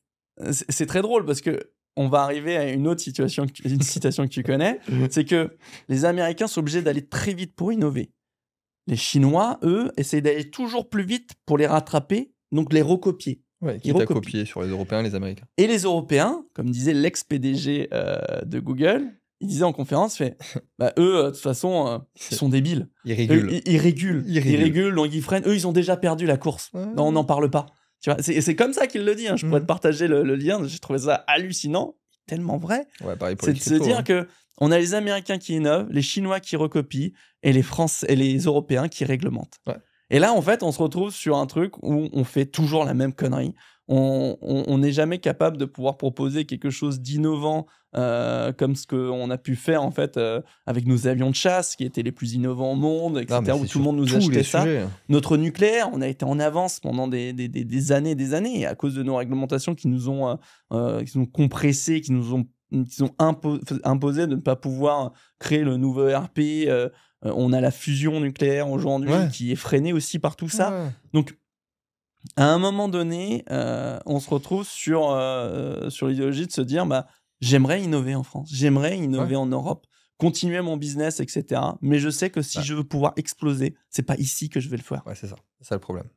c'est très drôle parce que on va arriver à une autre situation, une citation que tu connais, c'est que les Américains sont obligés d'aller très vite pour innover. Les Chinois, eux, essayent d'aller toujours plus vite pour les rattraper, donc les recopier. Ouais, quitte à copier sur les Européens et les Américains. Et les Européens, comme disait l'ex-PDG de Google, il disait en conférence, eux, de toute façon, ils sont débiles. Ils régulent. Ils régulent, donc ils freinent. Eux, ils ont déjà perdu la course. Ouais. Non, on n'en parle pas. Tu vois, c'est comme ça qu'il le dit. Hein. Je pourrais te partager le lien. J'ai trouvé ça hallucinant, tellement vrai. Ouais, pareil pour c'est de se dire que on a les Américains qui innovent, les Chinois qui recopient et les Français et les Européens qui réglementent. Ouais. Et là, en fait, on se retrouve sur un truc où on fait toujours la même connerie. On n'est jamais capable de pouvoir proposer quelque chose d'innovant comme ce qu'on a pu faire en fait avec nos avions de chasse qui étaient les plus innovants au monde, etc. Où tout le monde nous achetait ça. Notre nucléaire, on a été en avance pendant des années et des années et à cause de nos réglementations qui nous ont compressés, qui nous ont imposé de ne pas pouvoir créer le nouveau ERP. On a la fusion nucléaire aujourd'hui qui est freinée aussi par tout ça. Ouais. Donc, à un moment donné, on se retrouve sur l'idéologie de se dire j'aimerais innover en France, j'aimerais innover en Europe, continuer mon business, etc. Mais je sais que si je veux pouvoir exploser, c'est pas ici que je vais le faire. Ouais, c'est ça. C'est ça le problème.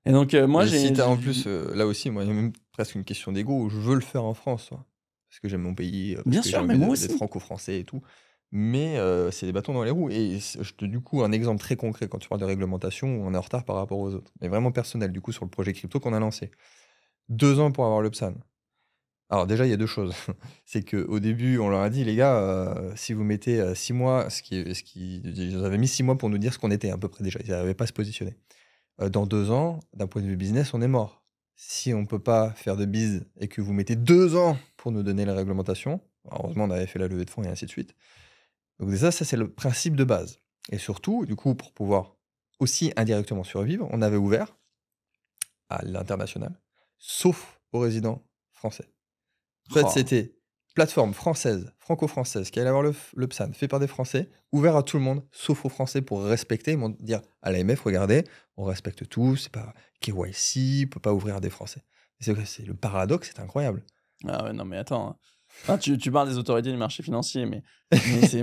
Et donc, moi, en plus, là aussi, moi, il y a même presque une question d'ego. Je veux le faire en France, parce que j'aime mon pays, parce bien que sûr, mais moi aussi. D'être franco-français et tout. Mais c'est des bâtons dans les roues. Et du coup, un exemple très concret, quand tu parles de réglementation, on est en retard par rapport aux autres. Mais vraiment personnel, du coup, sur le projet crypto qu'on a lancé. 2 ans pour avoir le PSAN. Alors déjà, il y a 2 choses. C'est qu'au début, on leur a dit, les gars, si vous mettez 6 mois, ils avaient mis 6 mois pour nous dire ce qu'on était à peu près déjà. Ils n'arrivaient pas à se positionner. Dans 2 ans, d'un point de vue business, on est mort. Si on ne peut pas faire de bise et que vous mettez 2 ans pour nous donner la réglementation, heureusement, on avait fait la levée de fonds et ainsi de suite. Donc déjà, ça, c'est le principe de base. Et surtout, du coup, pour pouvoir aussi indirectement survivre, on avait ouvert à l'international, sauf aux résidents français. En fait, c'était plateforme française, franco-française, qui allait avoir le PSAN, fait par des Français, ouvert à tout le monde, sauf aux Français pour respecter, ils vont dire à l'AMF, regardez, on respecte tout, c'est pas KYC, on peut pas ouvrir à des Français. C'est le paradoxe, c'est incroyable. Ah ouais, non mais attends... Enfin, tu parles des autorités du marché financier, mais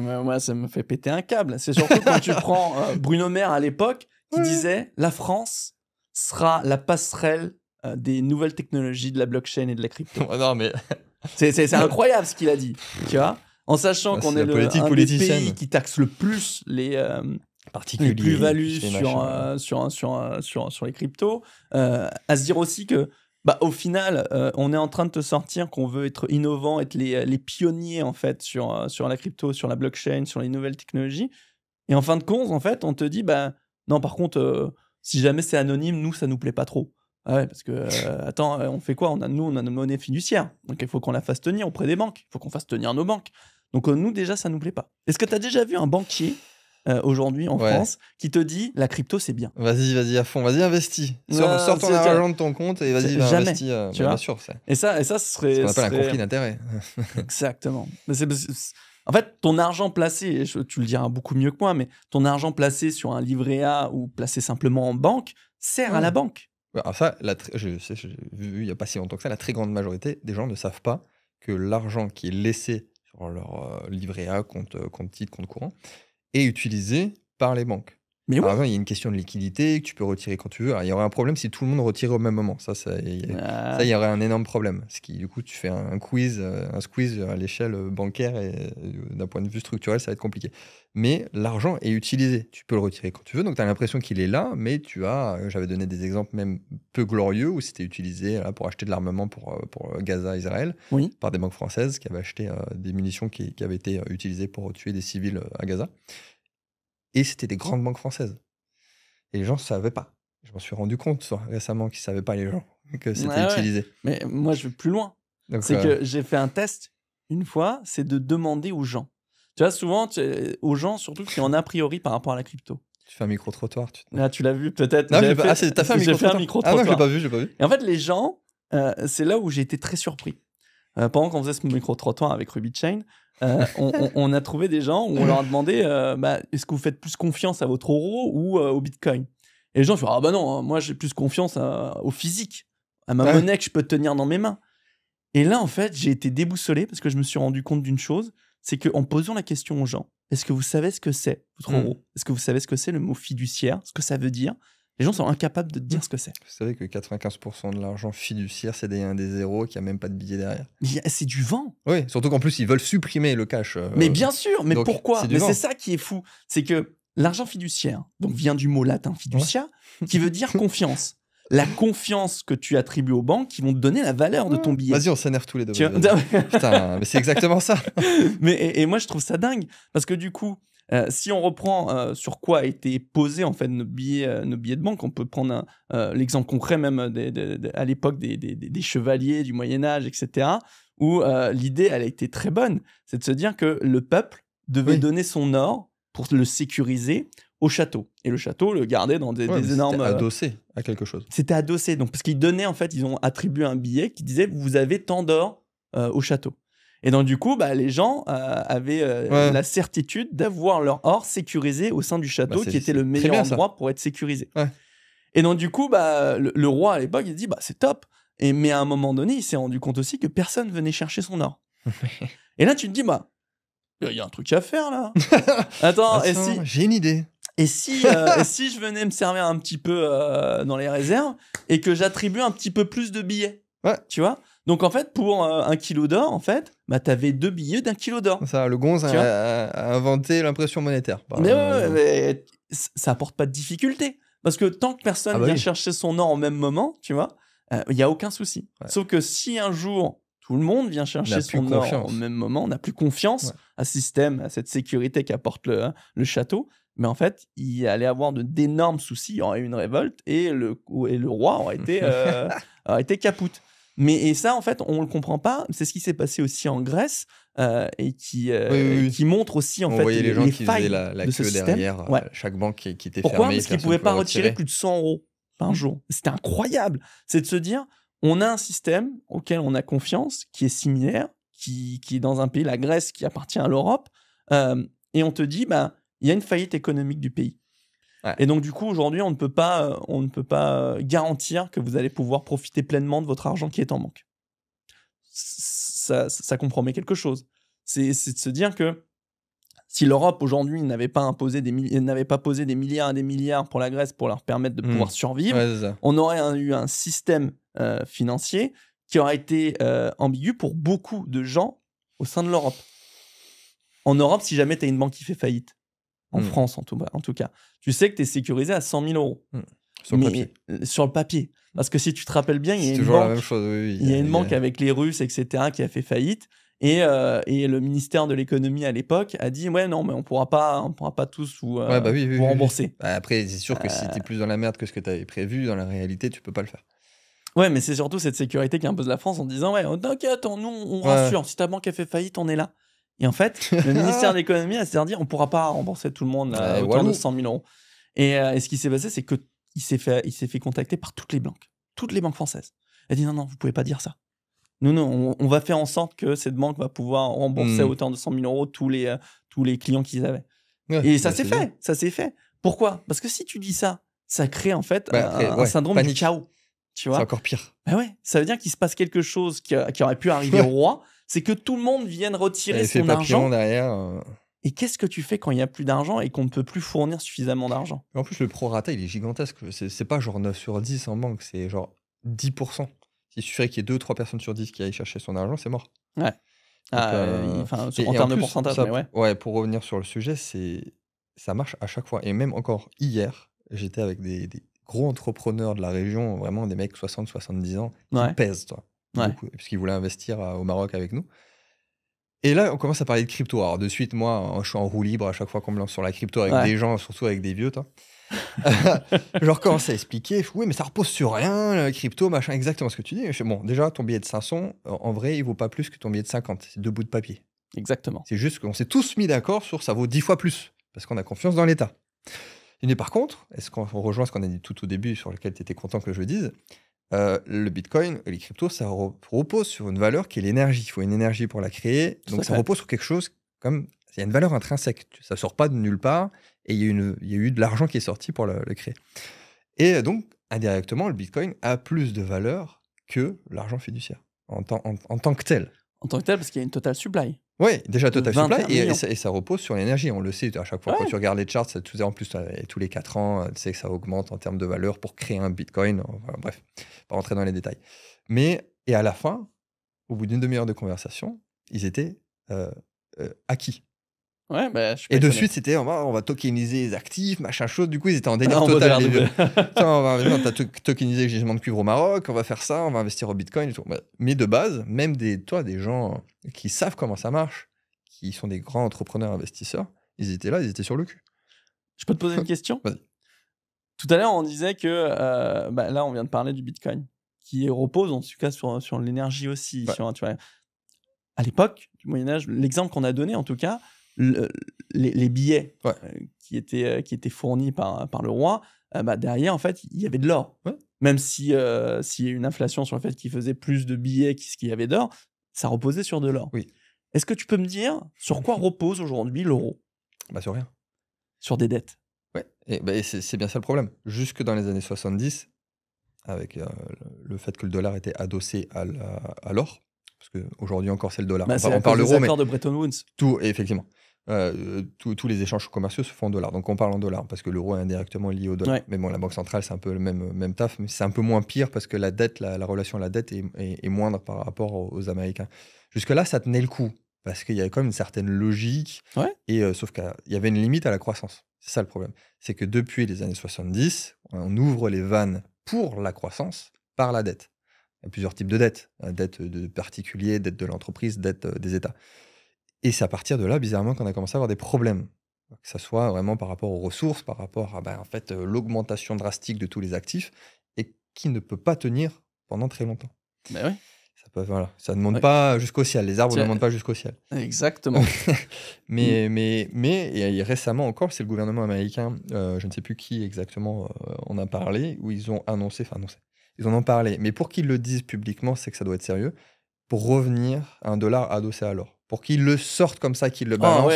moi, ça me fait péter un câble. C'est surtout quand tu prends Bruno Maire à l'époque, qui disait « La France sera la passerelle des nouvelles technologies de la blockchain et de la crypto. » Non, mais... c'est incroyable ce qu'il a dit, tu vois, en sachant qu'on est un des pays qui taxe le plus les plus-values sur les cryptos, à se dire aussi que au final, on est en train de te sortir qu'on veut être innovant, être les pionniers en fait sur la crypto, sur la blockchain, sur les nouvelles technologies. Et en fin de compte, en fait, on te dit non, par contre, si jamais c'est anonyme, nous ça nous plaît pas trop. Ah ouais, parce que attends, on fait quoi ? On a une monnaie fiduciaire, donc il faut qu'on la fasse tenir auprès des banques. Il faut qu'on fasse tenir nos banques. Donc nous déjà, ça nous plaît pas. Est-ce que tu as déjà vu un banquier aujourd'hui en France qui te dit la crypto c'est bien. Vas-y à fond, vas-y investis. Sors ton argent de ton compte et vas-y investis. Bien sûr, et ça ce serait ce qu'on appelle un conflit d'intérêts. Exactement. En fait, ton argent placé, tu le diras beaucoup mieux que moi, mais ton argent placé sur un livret A ou placé simplement en banque sert à la banque. Alors ça, j'ai vu il n'y a pas si longtemps que ça, la très grande majorité des gens ne savent pas que l'argent qui est laissé sur leur livret A, compte titre, compte courant, est utilisé par les banques. Mais oui. Il y a une question de liquidité que tu peux retirer quand tu veux. Alors, il y aurait un problème si tout le monde retirait au même moment. Il y aurait un énorme problème. Ce qui, du coup, tu fais un squeeze à l'échelle bancaire et d'un point de vue structurel, ça va être compliqué. Mais l'argent est utilisé. Tu peux le retirer quand tu veux. Donc, tu as l'impression qu'il est là, mais j'avais donné des exemples même peu glorieux où c'était utilisé là, pour acheter de l'armement pour Gaza, Israël, par des banques françaises qui avaient acheté des munitions qui avaient été utilisées pour tuer des civils à Gaza. Et c'était des grandes banques françaises. Et les gens ne savaient pas. Je m'en suis rendu compte récemment qu'ils ne savaient pas, les gens, que c'était utilisé. Mais moi, je vais plus loin. C'est que j'ai fait un test une fois, c'est de demander aux gens. Tu vois, souvent, aux gens, surtout qui en a priori par rapport à la crypto. Tu fais un micro-trottoir. Tu l'as vu peut-être. Non, t'as fait un micro-trottoir. Ah non, je l'ai pas vu. Et en fait, les gens, c'est là où j'ai été très surpris. Pendant qu'on faisait ce micro-trottoir avec Ruby Chain, on a trouvé des gens où on leur a demandé est-ce que vous faites plus confiance à votre euro ou au Bitcoin? Et les gens font ah bah non, hein, moi j'ai plus confiance au physique, à ma monnaie que je peux tenir dans mes mains. Et là en fait j'ai été déboussolé parce que je me suis rendu compte d'une chose, c'est qu'en posant la question aux gens, est-ce que vous savez ce que c'est votre euro? Est-ce que vous savez ce que c'est le mot fiduciaire, ce que ça veut dire? Les gens sont incapables de te dire ce que c'est. Vous savez que 95% de l'argent fiduciaire, c'est des zéros qui a même pas de billet derrière. C'est du vent. Oui, surtout qu'en plus, ils veulent supprimer le cash. Mais bien sûr, mais pourquoi? Mais c'est ça qui est fou. C'est que l'argent fiduciaire, donc vient du mot latin fiducia, qui veut dire confiance. La confiance que tu attribues aux banques qui vont te donner la valeur de ton billet. Vas-y, on s'énerve tous les deux. Putain, mais c'est exactement ça. Et moi, je trouve ça dingue. Parce que du coup, si on reprend sur quoi a été posé en fait nos billets de banque, on peut prendre l'exemple concret même à l'époque des chevaliers du Moyen-Âge, etc., où l'idée, elle a été très bonne. C'est de se dire que le peuple devait donner son or pour le sécuriser au château. Et le château le gardait dans des énormes... C'était adossé à quelque chose. C'était adossé. Donc, parce qu'ils donnaient, en fait, ils ont attribué un billet qui disait « Vous avez tant d'or au château ». Et donc, du coup, les gens avaient la certitude d'avoir leur or sécurisé au sein du château, qui était le meilleur endroit pour être sécurisé. Ouais. Et donc, du coup, le roi, à l'époque, il dit « C'est top ». Mais à un moment donné, il s'est rendu compte aussi que personne venait chercher son or. Et là, tu te dis « Il y a un truc à faire, là. » Attends, j'ai une idée. Et si je venais me servir un petit peu dans les réserves et que j'attribue un petit peu plus de billets, tu vois? Donc, en fait, pour 1 kilo d'or, en fait, t'avais 2 billets d'1 kilo d'or. Ça, le Gonze a inventé l'impression monétaire. Mais ça apporte pas de difficulté. Parce que tant que personne vient chercher son or au même moment, tu vois, il n'y a aucun souci. Ouais. Sauf que si un jour, tout le monde vient chercher son or au même moment, on n'a plus confiance à ce système, à cette sécurité qu'apporte le château. Mais en fait, il allait avoir d'énormes soucis, il y aurait eu une révolte et le roi aurait été capoute. Et ça, en fait, on ne le comprend pas. C'est ce qui s'est passé aussi en Grèce et qui montre aussi en fait, les gens qui failles faisaient la de ce queue système. derrière chaque banque qui était Pourquoi? fermée. Parce qu'ils ne pouvaient pas retirer plus de 100 euros par jour. C'était incroyable. C'est de se dire, on a un système auquel on a confiance, qui est similaire, qui est dans un pays, la Grèce, qui appartient à l'Europe, et on te dit, il y a une faillite économique du pays. Ouais. Et donc, du coup, aujourd'hui, on ne peut pas garantir que vous allez pouvoir profiter pleinement de votre argent qui est en banque. Ça compromet quelque chose. C'est de se dire que si l'Europe, aujourd'hui, n'avait pas posé des milliards et des milliards pour la Grèce pour leur permettre de pouvoir survivre, on aurait eu un système financier qui aurait été ambigu pour beaucoup de gens au sein de l'Europe. En Europe, si jamais tu as une banque qui fait faillite, en France en tout cas, tu sais que tu es sécurisé à 100 000 euros. Sur le papier. Parce que si tu te rappelles bien, il y a une banque, la même chose, il y a une banque avec les Russes, etc., qui a fait faillite. Et le ministère de l'économie à l'époque a dit non, mais on pourra pas tous vous rembourser. Après, c'est sûr que si tu es plus dans la merde que ce que tu avais prévu, dans la réalité, tu peux pas le faire. Ouais, mais c'est surtout cette sécurité qu'impose la France en disant t'inquiète, nous on rassure, si ta banque a fait faillite, on est là. Et en fait, le ministère de l'économie a se dit on pourra pas rembourser tout le monde à hauteur de 100 000 euros. Et ce qui s'est passé, c'est que il s'est fait contacter par toutes les banques françaises. Elle a dit non, vous pouvez pas dire ça. Nous, on va faire en sorte que cette banque va pouvoir rembourser à hauteur de 100 000 euros tous les clients qu'ils avaient. Ouais, et ça s'est fait. Pourquoi ? Parce que si tu dis ça, ça crée en fait un syndrome panique. Du chaos. Tu vois ? C'est encore pire. Bah ouais, ça veut dire qu'il se passe quelque chose qui aurait pu arriver au roi, c'est que tout le monde vienne retirer son argent. Derrière. Et qu'est-ce que tu fais quand il n'y a plus d'argent et qu'on ne peut plus fournir suffisamment d'argent ? En plus, le prorata, il est gigantesque. C'est pas genre 9 sur 10 en banque, c'est genre 10%. Il suffirait qu'il y ait 2-3 personnes sur 10 qui aillent chercher son argent, c'est mort. Ouais. Donc, en termes de pourcentage, ça, mais ouais. Ouais, pour revenir sur le sujet, ça marche à chaque fois. Et même encore hier, j'étais avec des gros entrepreneurs de la région, vraiment des mecs 60-70 ans, qui pèsent, toi. Beaucoup, puisqu'ils voulaient investir au Maroc avec nous. Et là, on commence à parler de crypto. Alors, de suite, moi, je suis en roue libre à chaque fois qu'on me lance sur la crypto avec des gens, surtout avec des vieux, toi. Je recommence à expliquer. Oui, mais ça repose sur rien, la crypto, machin, exactement ce que tu dis. Bon, déjà, ton billet de 500, en vrai, il vaut pas plus que ton billet de 50. C'est 2 bouts de papier. Exactement. C'est juste qu'on s'est tous mis d'accord sur ça vaut 10 fois plus, parce qu'on a confiance dans l'État. Mais par contre, est-ce qu'on rejoint ce qu'on a dit tout au début, sur lequel tu étais content que je le dise, le Bitcoin et les cryptos, ça repose sur une valeur qui est l'énergie. Il faut une énergie pour la créer. Donc, ça repose sur quelque chose comme... Il y a une valeur intrinsèque. Ça ne sort pas de nulle part. Et il y a eu de l'argent qui est sorti pour le créer. Et donc, indirectement, le Bitcoin a plus de valeur que l'argent fiduciaire, en tant que tel. En tant que tel, parce qu'il y a une total supply. Oui, déjà total supply, et ça repose sur l'énergie. On le sait, à chaque fois, quand tu regardes les charts, en plus, tous les 4 ans, tu sais que ça augmente en termes de valeur pour créer un Bitcoin. Enfin, bref, pas rentrer dans les détails. Et à la fin, au bout d'une demi-heure de conversation, ils étaient acquis. Ouais, et de suite, c'était on va tokeniser les actifs, machin chose. Du coup, ils étaient en délire total. On va tokeniser le gisement de cuivre au Maroc, on va faire ça, on va investir au Bitcoin et tout. Mais de base, même des gens qui savent comment ça marche, qui sont des grands entrepreneurs investisseurs, ils étaient là, ils étaient sur le cul. Je peux te poser une question ? Vas-y. Tout à l'heure, on disait que là, on vient de parler du Bitcoin, qui repose en tout cas sur l'énergie aussi. Ouais. Tu vois. À l'époque du Moyen-Âge, l'exemple qu'on a donné en tout cas, les billets qui étaient fournis par le roi, derrière, en fait, il y avait de l'or. Ouais. Même s'il y a une inflation sur le fait qu'il faisait plus de billets qu'il y avait d'or, ça reposait sur de l'or. Oui. Est-ce que tu peux me dire sur quoi repose aujourd'hui l'euro ? Sur rien. Sur des dettes. Ouais. Et c'est bien ça le problème. Jusque dans les années 70, avec le fait que le dollar était adossé à l'or, parce qu'aujourd'hui encore c'est le dollar. On parle l'euro, mais de Bretton Woods. Effectivement. Tous les échanges commerciaux se font en dollars. Donc on parle en dollars parce que l'euro est indirectement lié au dollar. Ouais. Mais bon, la Banque centrale, c'est un peu le même taf, mais c'est un peu moins pire parce que la dette, la relation à la dette est moindre par rapport aux Américains. Jusque-là, ça tenait le coup parce qu'il y avait quand même une certaine logique. Ouais. Et sauf qu'il y avait une limite à la croissance. C'est ça le problème. C'est que depuis les années 70, on ouvre les vannes pour la croissance par la dette. Il y a plusieurs types de dettes. Dette de particuliers, dette de l'entreprise, dette des États. Et c'est à partir de là, bizarrement, qu'on a commencé à avoir des problèmes. Que ça soit vraiment par rapport aux ressources, par rapport à l'augmentation drastique de tous les actifs, et qui ne peut pas tenir pendant très longtemps. Ben oui. Ça ne monte pas jusqu'au ciel. Les arbres ne montent pas jusqu'au ciel. Exactement. mais récemment encore, c'est le gouvernement américain, je ne sais plus qui exactement on a parlé, où ils ont annoncé, ils en ont parlé, mais pour qu'ils le disent publiquement, c'est que ça doit être sérieux, pour revenir à un dollar adossé à l'or. Pour qu'ils le sortent comme ça, qu'ils le balancent,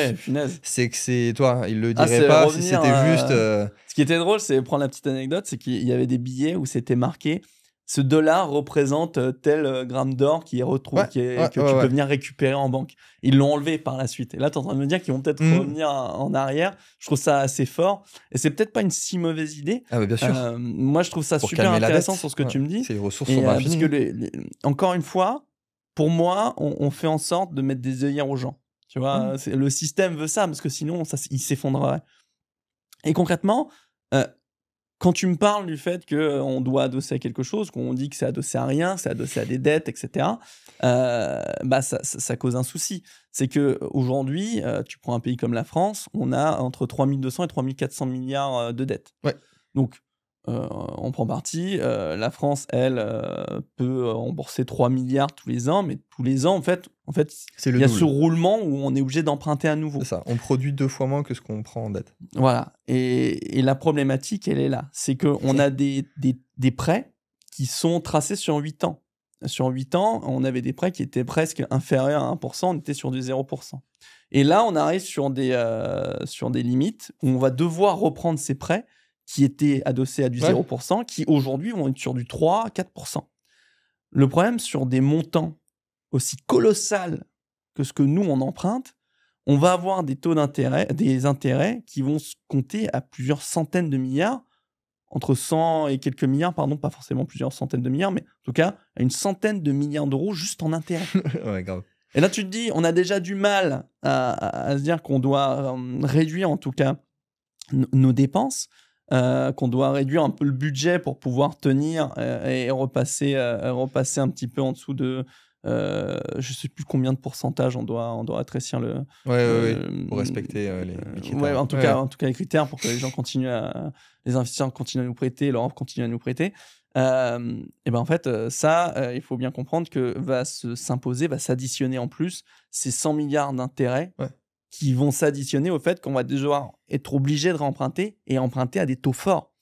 c'est que c'est toi, ils le diraient pas si c'était juste. Ce qui était drôle, c'est prendre la petite anecdote, c'est qu'il y avait des billets où c'était marqué ce dollar représente tel gramme d'or qui est retrouvé, que tu peux venir récupérer en banque. Ils l'ont enlevé par la suite. Et là, tu es en train de me dire qu'ils vont peut-être revenir en arrière. Je trouve ça assez fort. Et c'est peut-être pas une si mauvaise idée. Ah, bien sûr. Moi, je trouve ça super intéressant sur ce que tu me dis. C'est les ressources sont infinies. Parce que, encore une fois, pour moi, on fait en sorte de mettre des œillères aux gens. Tu vois, le système veut ça, parce que sinon, il s'effondrerait. Et concrètement, quand tu me parles du fait qu'on doit adosser à quelque chose, qu'on dit que c'est adossé à rien, c'est adossé à des dettes, etc., ça cause un souci. C'est qu'aujourd'hui, tu prends un pays comme la France, on a entre 3200 et 3400 milliards de dettes. Ouais. Donc, on prend parti. La France, elle, peut rembourser 3 milliards tous les ans, mais tous les ans, en fait C'est il le y a double. ce roulement où on est obligé d'emprunter à nouveau. C'est ça. On produit 2 fois moins que ce qu'on prend en dette. Voilà. Et la problématique, elle est là. C'est qu'on a des prêts qui sont tracés sur 8 ans. Sur 8 ans, on avait des prêts qui étaient presque inférieurs à 1%, on était sur du 0%. Et là, on arrive sur des limites où on va devoir reprendre ces prêts qui étaient adossés à du 0%, qui aujourd'hui vont être sur du 3-4%. Le problème, sur des montants aussi colossal que ce que nous, on emprunte, on va avoir des taux d'intérêt, des intérêts qui vont se compter à plusieurs centaines de milliards, entre 100 et quelques milliards, pardon, pas forcément plusieurs centaines de milliards, mais en tout cas, à une centaine de milliards d'euros juste en intérêt. Ouais, grave. Et là, tu te dis, on a déjà du mal à se dire qu'on doit réduire en tout cas nos dépenses, qu'on doit réduire un peu le budget pour pouvoir tenir et repasser un petit peu en dessous de... je sais plus combien de pourcentage on doit rétrécir le... pour respecter les critères. Ouais, en tout cas les critères pour que les gens les investisseurs continuent à nous prêter, l'Europe continue à nous prêter. Et ben en fait, il faut bien comprendre que va s'additionner en plus ces 100 milliards d'intérêts qui vont s'additionner au fait qu'on va devoir être obligé de réemprunter et emprunter à des taux forts.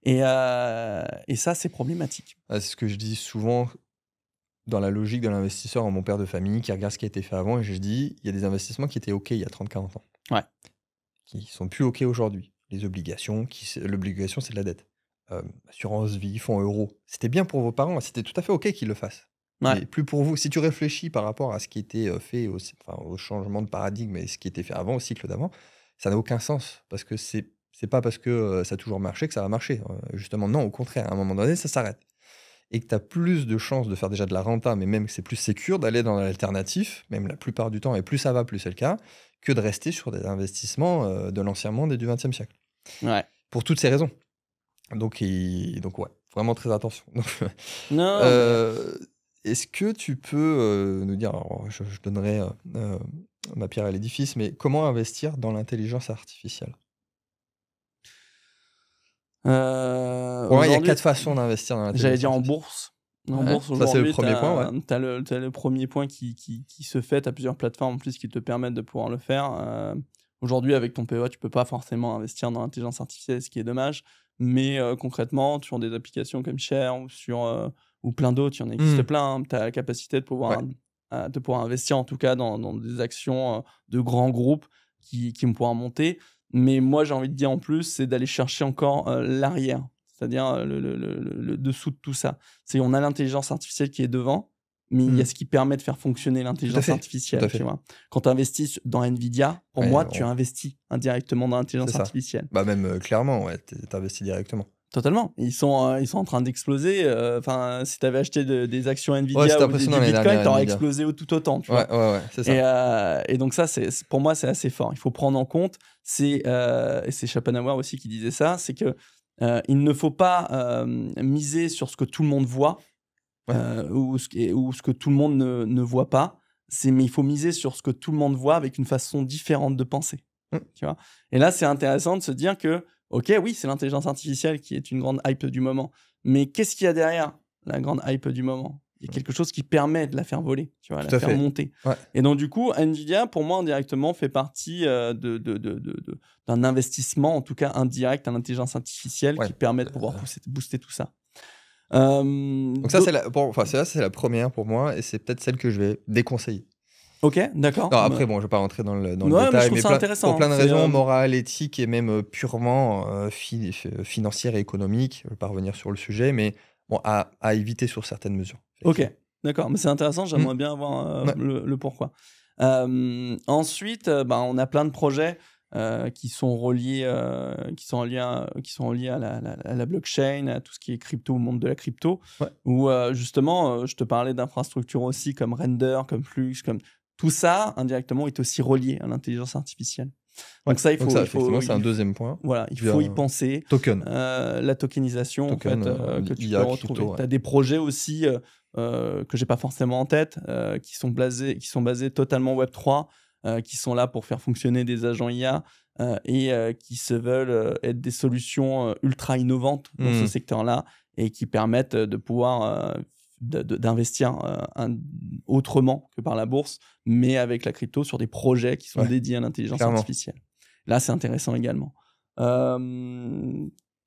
Et ça, c'est problématique. C'est ce que je dis souvent dans la logique de l'investisseur en mon père de famille qui regarde ce qui a été fait avant, et je dis, il y a des investissements qui étaient OK il y a 30-40 ans. Ouais. Qui sont plus OK aujourd'hui. Les obligations, l'obligation, c'est de la dette. Assurance vie, fonds euro. C'était bien pour vos parents, c'était tout à fait OK qu'ils le fassent. Mais plus pour vous. Si tu réfléchis par rapport à ce qui était fait, au changement de paradigme et ce qui était fait avant, au cycle d'avant, ça n'a aucun sens. Parce que c'est pas parce que ça a toujours marché que ça va marcher. Justement, non, au contraire, à un moment donné, ça s'arrête. Et que tu as plus de chances de faire déjà de la renta, mais même que c'est plus sécure d'aller dans l'alternatif, même la plupart du temps, et plus ça va, plus c'est le cas, que de rester sur des investissements de l'ancien monde et du XXe siècle. Ouais. Pour toutes ces raisons. Donc ouais, vraiment très attention. Non. Est-ce que tu peux nous dire, alors, je donnerai ma pierre à l'édifice, mais comment investir dans l'intelligence artificielle? Il y a 4 façons d'investir dans l'intelligence artificielle. J'allais dire en bourse. En bourse, ça, c'est le premier point. Tu as le premier point qui se fait. Tu as plusieurs plateformes en plus qui te permettent de pouvoir le faire. Aujourd'hui, avec ton PEA, tu peux pas forcément investir dans l'intelligence artificielle, ce qui est dommage. Mais concrètement, sur des applications comme Share ou plein d'autres, il y en existe plein. Tu as la capacité de pouvoir investir, en tout cas, dans des actions de grands groupes qui vont pouvoir monter. Mais moi, j'ai envie de dire en plus, c'est d'aller chercher encore l'arrière, c'est-à-dire le dessous de tout ça. On a l'intelligence artificielle qui est devant, mais il y a ce qui permet de faire fonctionner l'intelligence artificielle. Tu vois. Quand tu investis dans Nvidia, pour moi, tu investis indirectement dans l'intelligence artificielle. Bah même clairement, tu investis directement. Totalement. Ils sont en train d'exploser. Si tu avais acheté des actions Nvidia ou du Bitcoin, tu aurais explosé tout autant. Tu vois. C'est ça. Et donc ça, pour moi, c'est assez fort. Il faut prendre en compte, et c'est Schopenhauer aussi qui disait ça, c'est que il ne faut pas miser sur ce que tout le monde voit ou ce que tout le monde ne voit pas. Mais il faut miser sur ce que tout le monde voit avec une façon différente de penser. Tu vois. Et là, c'est intéressant de se dire que ok, oui, c'est l'intelligence artificielle qui est une grande hype du moment. Mais qu'est-ce qu'il y a derrière la grande hype du moment? Il y a quelque chose qui permet de la faire voler, tu vois, la faire monter. Et donc, du coup, Nvidia, pour moi, indirectement, fait partie d'un investissement, en tout cas indirect, à l'intelligence artificielle qui permet de pouvoir booster tout ça. Donc ça, c'est la première pour moi, et c'est peut-être celle que je vais déconseiller. Ok, d'accord. Non, après, bon, je ne vais pas rentrer dans le détail, mais pour plein de raisons morales, éthiques et même purement financières et économiques. Je ne vais pas revenir sur le sujet, mais bon, à éviter sur certaines mesures. Ok, d'accord. Mais c'est intéressant, j'aimerais bien avoir le pourquoi. Ensuite, on a plein de projets qui sont reliés à la blockchain, à tout ce qui est crypto, au monde de la crypto, où justement, je te parlais d'infrastructures aussi comme Render, comme Flux, comme... Tout ça, indirectement, est aussi relié à l'intelligence artificielle. Donc ça, effectivement, c'est un deuxième point. Voilà, il faut y penser. Token. La tokenisation, que tu peux retrouver. Tu as des projets aussi que j'ai pas forcément en tête, qui sont basés totalement Web3, qui sont là pour faire fonctionner des agents IA. et qui se veulent être des solutions ultra innovantes dans ce secteur-là et qui permettent de pouvoir d'investir autrement que par la bourse, mais avec la crypto sur des projets qui sont dédiés à l'intelligence artificielle. Là, c'est intéressant également.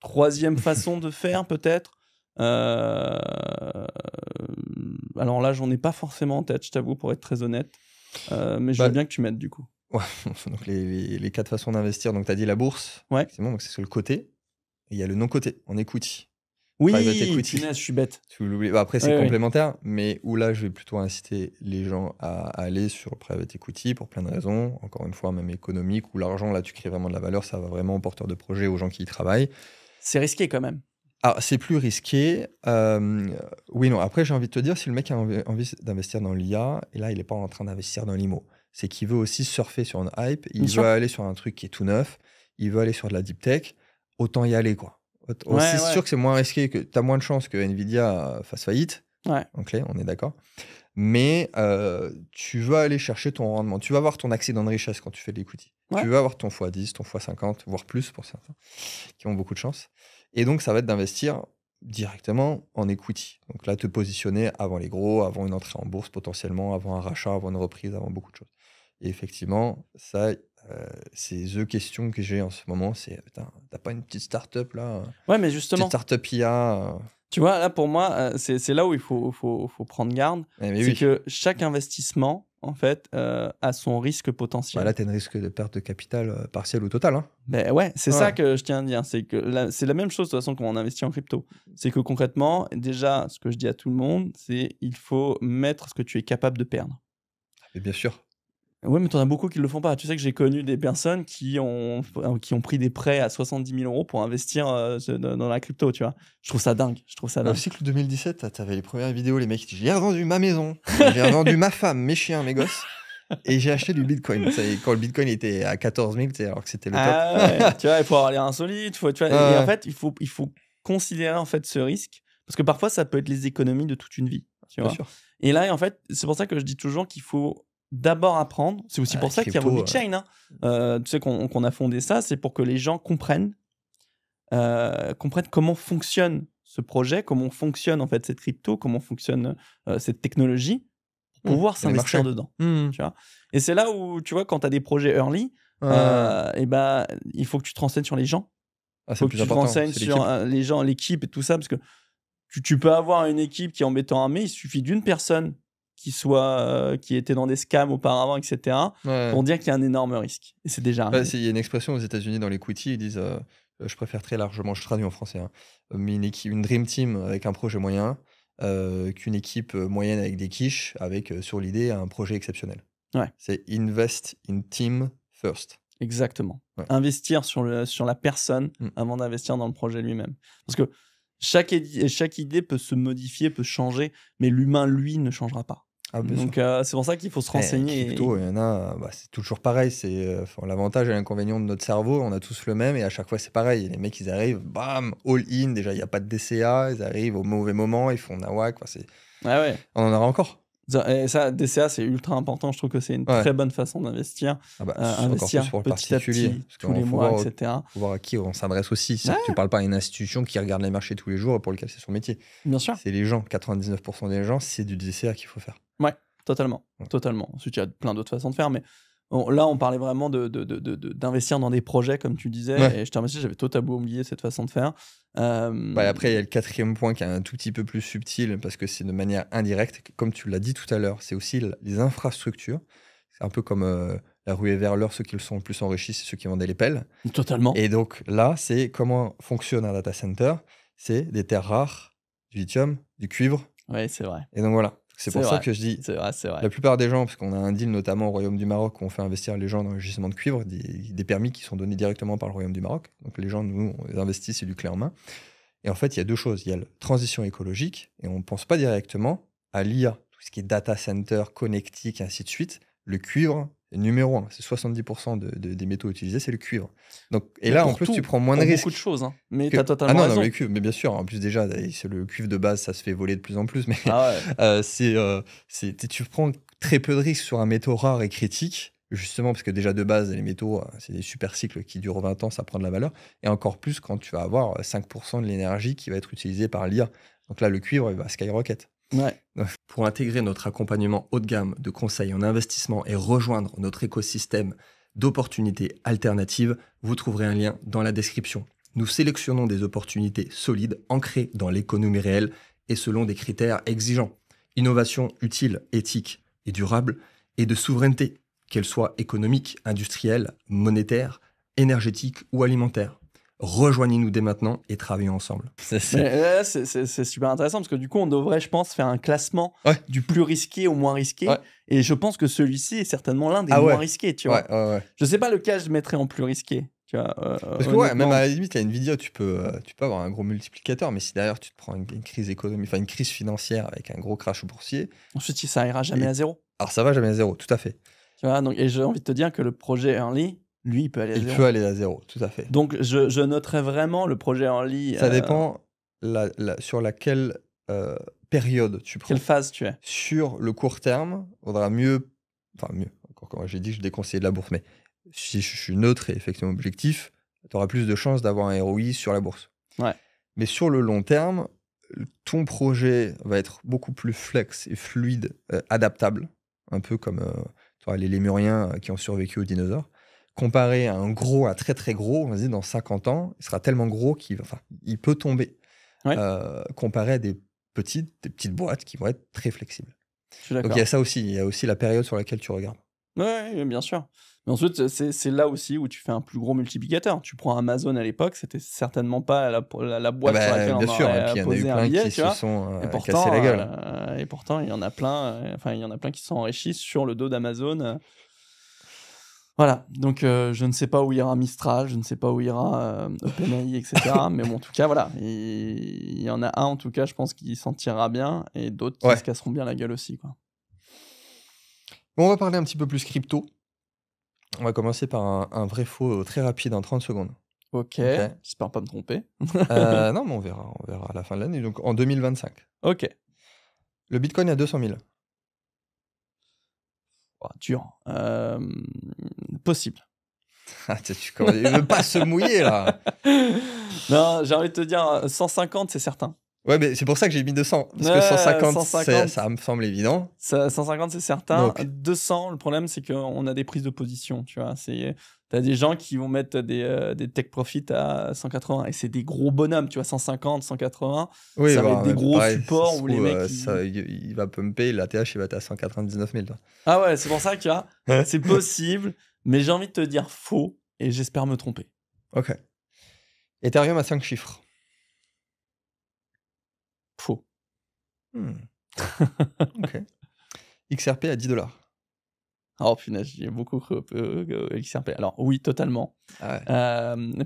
Troisième façon de faire, peut-être. Alors là, j'en ai pas forcément en tête, je t'avoue, pour être très honnête. Mais je veux bien que tu m'aides du coup. Ouais, donc les 4 façons d'investir. Donc, tu as dit la bourse. Ouais. Donc, c'est sur le côté. Et il y a le non-côté, en equity. Oui, punaise, je suis bête. Tu l'oublies. Après, c'est complémentaire, mais où là, je vais plutôt inciter les gens à aller sur le private equity pour plein de raisons. Encore une fois, même économique, où l'argent, là, tu crées vraiment de la valeur, ça va vraiment aux porteurs de projets, aux gens qui y travaillent. C'est risqué quand même. Ah, c'est plus risqué. Oui, non. Après, j'ai envie de te dire, si le mec a envie d'investir dans l'IA, et là, il n'est pas en train d'investir dans l'IMO, c'est qu'il veut aussi surfer sur une hype, il veut aller sur un truc qui est tout neuf, il veut aller sur de la deep tech, autant y aller, quoi. C'est sûr que c'est moins risqué, que tu as moins de chances que Nvidia fasse faillite. Ouais. Ok, on est d'accord. Mais tu vas aller chercher ton rendement. Tu vas avoir ton accident de richesse quand tu fais de l'equity. Tu vas avoir ton x10, ton x50, voire plus pour certains qui ont beaucoup de chance. Et donc, ça va être d'investir directement en equity. Donc là, te positionner avant les gros, avant une entrée en bourse potentiellement, avant un rachat, avant une reprise, avant beaucoup de choses. Et effectivement, ça, c'est the question que j'ai en ce moment. C'est, putain, t'as pas une petite start-up là? Ouais, mais justement. Petite start-up IA. Tu vois, là, pour moi, c'est là où il faut prendre garde. C'est que chaque investissement, en fait, a son risque potentiel. Là, tu as un risque de perte de capital partiel ou total. Hein. Ben ouais, c'est ça que je tiens à dire. C'est la même chose, de toute façon, quand on investit en crypto. C'est que concrètement, déjà, ce que je dis à tout le monde, c'est il faut mettre ce que tu es capable de perdre. Et bien sûr. Ouais, mais t'en as beaucoup qui le font pas. Tu sais que j'ai connu des personnes qui ont pris des prêts à 70 000 € pour investir dans la crypto, tu vois. Je trouve ça dingue. Au cycle 2017, t'avais les premières vidéos, les mecs qui disaient « J'ai revendu ma maison, j'ai revendu ma femme, mes chiens, mes gosses, et j'ai acheté du Bitcoin. » Quand le Bitcoin était à 14 000, alors que c'était le top. Tu vois, il faut avoir l'air insolite. Et en fait, il faut considérer en fait, ce risque. Parce que parfois, ça peut être les économies de toute une vie. Tu vois. Sûr. Et là, en fait, c'est pour ça que je dis toujours qu'il faut d'abord apprendre. C'est aussi pour ça qu'il y a Robit Chain. Tu sais qu'on a fondé ça, c'est pour que les gens comprennent comment fonctionne ce projet, comment fonctionne en fait cette crypto, comment fonctionne cette technologie pour pouvoir s'investir dedans. Tu vois. Et c'est là où, tu vois, quand tu as des projets early, et ben, il faut que tu te renseignes sur les gens. Il faut que tu te renseignes sur les gens, l'équipe et tout ça, parce que tu peux avoir une équipe qui est en béton armé, il suffit d'une personne qui était dans des scams auparavant, etc., pour dire qu'il y a un énorme risque. Et c'est déjà arrivé. Il y a une expression aux États-Unis dans l'equity, ils disent, je préfère très largement, je traduis en français, hein, mais une dream team avec un projet moyen qu'une équipe moyenne avec des quiches, avec sur l'idée un projet exceptionnel. C'est invest in team first. Exactement. Investir sur la personne avant d'investir dans le projet lui-même. Parce que chaque idée peut se modifier, peut changer, mais l'humain, lui, ne changera pas. Donc, c'est pour ça qu'il faut se renseigner. Crypto, il y en a, c'est toujours pareil. C'est l'avantage et l'inconvénient de notre cerveau. On a tous le même et à chaque fois, c'est pareil. Les mecs, ils arrivent, bam, all-in. Déjà, il n'y a pas de DCA. Ils arrivent au mauvais moment. Ils font nawak. On en aura encore. Et ça, DCA, c'est ultra important. Je trouve que c'est une très bonne façon d'investir. Investir pour le petit particulier, à petit, tous les mois, etc. Il faut voir à qui on s'adresse aussi. Tu ne parles pas à une institution qui regarde les marchés tous les jours et pour lequel c'est son métier. Bien sûr. C'est les gens. 99% des gens, c'est du DCA qu'il faut faire. Ouais, totalement. Ensuite, il y a plein d'autres façons de faire, mais là, on parlait vraiment d'investir dans des projets, comme tu disais, et je te remercie, j'avais totalement oublié cette façon de faire. Après, il y a le 4e point qui est un tout petit peu plus subtil, parce que c'est de manière indirecte. Comme tu l'as dit tout à l'heure, c'est aussi les infrastructures. C'est un peu comme la ruée vers l'or, ceux qui le sont le plus enrichis, c'est ceux qui vendaient les pelles. Totalement. Et donc là, c'est comment fonctionne un data center. C'est des terres rares, du lithium, du cuivre. Oui, c'est vrai. Et donc voilà. C'est pour ça que je dis, c'est vrai. La plupart des gens, parce qu'on a un deal notamment au Royaume du Maroc où on fait investir les gens dans le gisement de cuivre, des permis qui sont donnés directement par le Royaume du Maroc. Donc les gens, nous, on les investit, c'est du clé en main. Et en fait, il y a deux choses. Il y a la transition écologique et on ne pense pas directement à l'IA, tout ce qui est data center, connectique, et ainsi de suite. Le cuivre, numéro 1, c'est 70% des métaux utilisés, c'est le cuivre. Donc, et là, en plus, tu prends moins de risques. Beaucoup de choses, hein. Mais tu as totalement raison. Non, le cuivre, mais bien sûr. En plus, déjà, c'est le cuivre de base, ça se fait voler de plus en plus. Mais tu prends très peu de risques sur un métaux rare et critique justement, parce que déjà de base, les métaux, c'est des super cycles qui durent 20 ans, ça prend de la valeur. Et encore plus quand tu vas avoir 5% de l'énergie qui va être utilisée par l'IA. Donc là, le cuivre, il va skyrocket. Ouais. Pour intégrer notre accompagnement haut de gamme de conseils en investissement et rejoindre notre écosystème d'opportunités alternatives, vous trouverez un lien dans la description. Nous sélectionnons des opportunités solides, ancrées dans l'économie réelle et selon des critères exigeants. Innovation utile, éthique et durable, et de souveraineté, qu'elle soit économique, industrielle, monétaire, énergétique ou alimentaire. Rejoignez-nous dès maintenant et travaillons ensemble. C'est super intéressant parce que du coup, on devrait, je pense, faire un classement du plus risqué au moins risqué. Ouais. Et je pense que celui-ci est certainement l'un des moins risqués, tu vois. Je sais pas lequel je mettrais en plus risqué. Tu vois, parce que même à la limite, à Nvidia, tu peux avoir un gros multiplicateur, mais si derrière tu te prends une crise économique, enfin une crise financière avec un gros crash boursier. Ensuite, ça ira jamais à zéro. Alors ça va jamais à zéro, tout à fait. Tu vois, donc, et j'ai envie de te dire que le projet Early, lui, il peut aller à zéro. Il peut aller à zéro, tout à fait. Donc, je noterais vraiment le projet Early. Ça dépend sur laquelle période tu prends. Quelle phase tu es. Sur le court terme, il vaudra mieux. Enfin, mieux. Encore, j'ai dit que je déconseillais de la bourse, mais si je suis neutre et effectivement objectif, tu auras plus de chances d'avoir un ROI sur la bourse. Ouais. Mais sur le long terme, ton projet va être beaucoup plus flex et fluide, adaptable, un peu comme les lémuriens qui ont survécu aux dinosaures. Comparé à un gros, à très très gros, on se dit dans 50 ans, il sera tellement gros qu'il peut tomber. Ouais. Comparé à des petites boîtes qui vont être très flexibles. Donc il y a ça aussi, il y a aussi la période sur laquelle tu regardes. Oui, bien sûr. Mais ensuite, c'est là aussi où tu fais un plus gros multiplicateur. Tu prends Amazon à l'époque, c'était certainement pas la boîte sur laquelle on aurait posé un billet, tu vois. Et pourtant, cassé la gueule. Et pourtant, il y en a plein qui se enrichissent sur le dos d'Amazon. Voilà, donc je ne sais pas où ira Mistral, je ne sais pas où ira OpenAI, etc. Mais bon, en tout cas, voilà, il y en a un, en tout cas, je pense qui s'en tirera bien, et d'autres qui se casseront bien la gueule aussi, quoi. Bon, on va parler un petit peu plus crypto. On va commencer par un vrai faux très rapide en 30 secondes. Ok, j'espère pas me tromper. Non, mais on verra à la fin de l'année, donc en 2025. Ok. Le Bitcoin est à 200 000. Oh, dur. Possible. Il veut pas se mouiller, là. Non, j'ai envie de te dire, 150, c'est certain. Ouais, mais c'est pour ça que j'ai mis 200. Parce que 150, ça me semble évident. 150, c'est certain. Donc 200, le problème, c'est qu'on a des prises de position, tu vois. T'as des gens qui vont mettre des take profit à 180 et c'est des gros bonhommes, tu vois, 150, 180. Oui, ça va être des gros supports où les mecs. Il va pumper, l'ATH, il va être à 199 000. Toi. Ah ouais, c'est pour ça que c'est possible, mais j'ai envie de te dire faux et j'espère me tromper. Ok. Ethereum à 5 chiffres. Faux. Ok. XRP à 10 $. Oh punaise, j'ai beaucoup cru XRP. Alors oui, totalement. Ah ouais.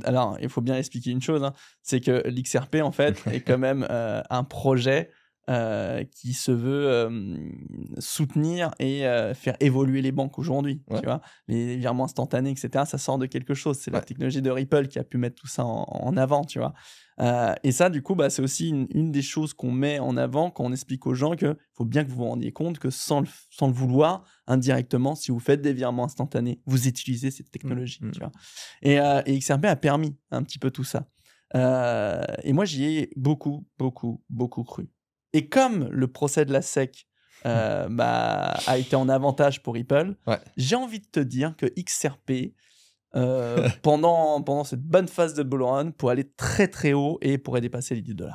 Alors, il faut bien expliquer une chose, hein, c'est que l'XRP, en fait, est quand même un projet qui se veut soutenir et faire évoluer les banques aujourd'hui. Tu vois, les virements instantanés, etc., ça sort de quelque chose. C'est la technologie de Ripple qui a pu mettre tout ça en avant, tu vois. Et ça, du coup, c'est aussi une des choses qu'on met en avant quand on explique aux gens qu'il faut bien que vous vous rendiez compte que sans le vouloir, indirectement, si vous faites des virements instantanés, vous utilisez cette technologie. Tu vois. Et XRP a permis un petit peu tout ça. Et moi, j'y ai beaucoup cru. Et comme le procès de la SEC a été en avantage pour Ripple, j'ai envie de te dire que XRP, pendant cette bonne phase de bull run, pour aller très très haut et pourrait dépasser les $10.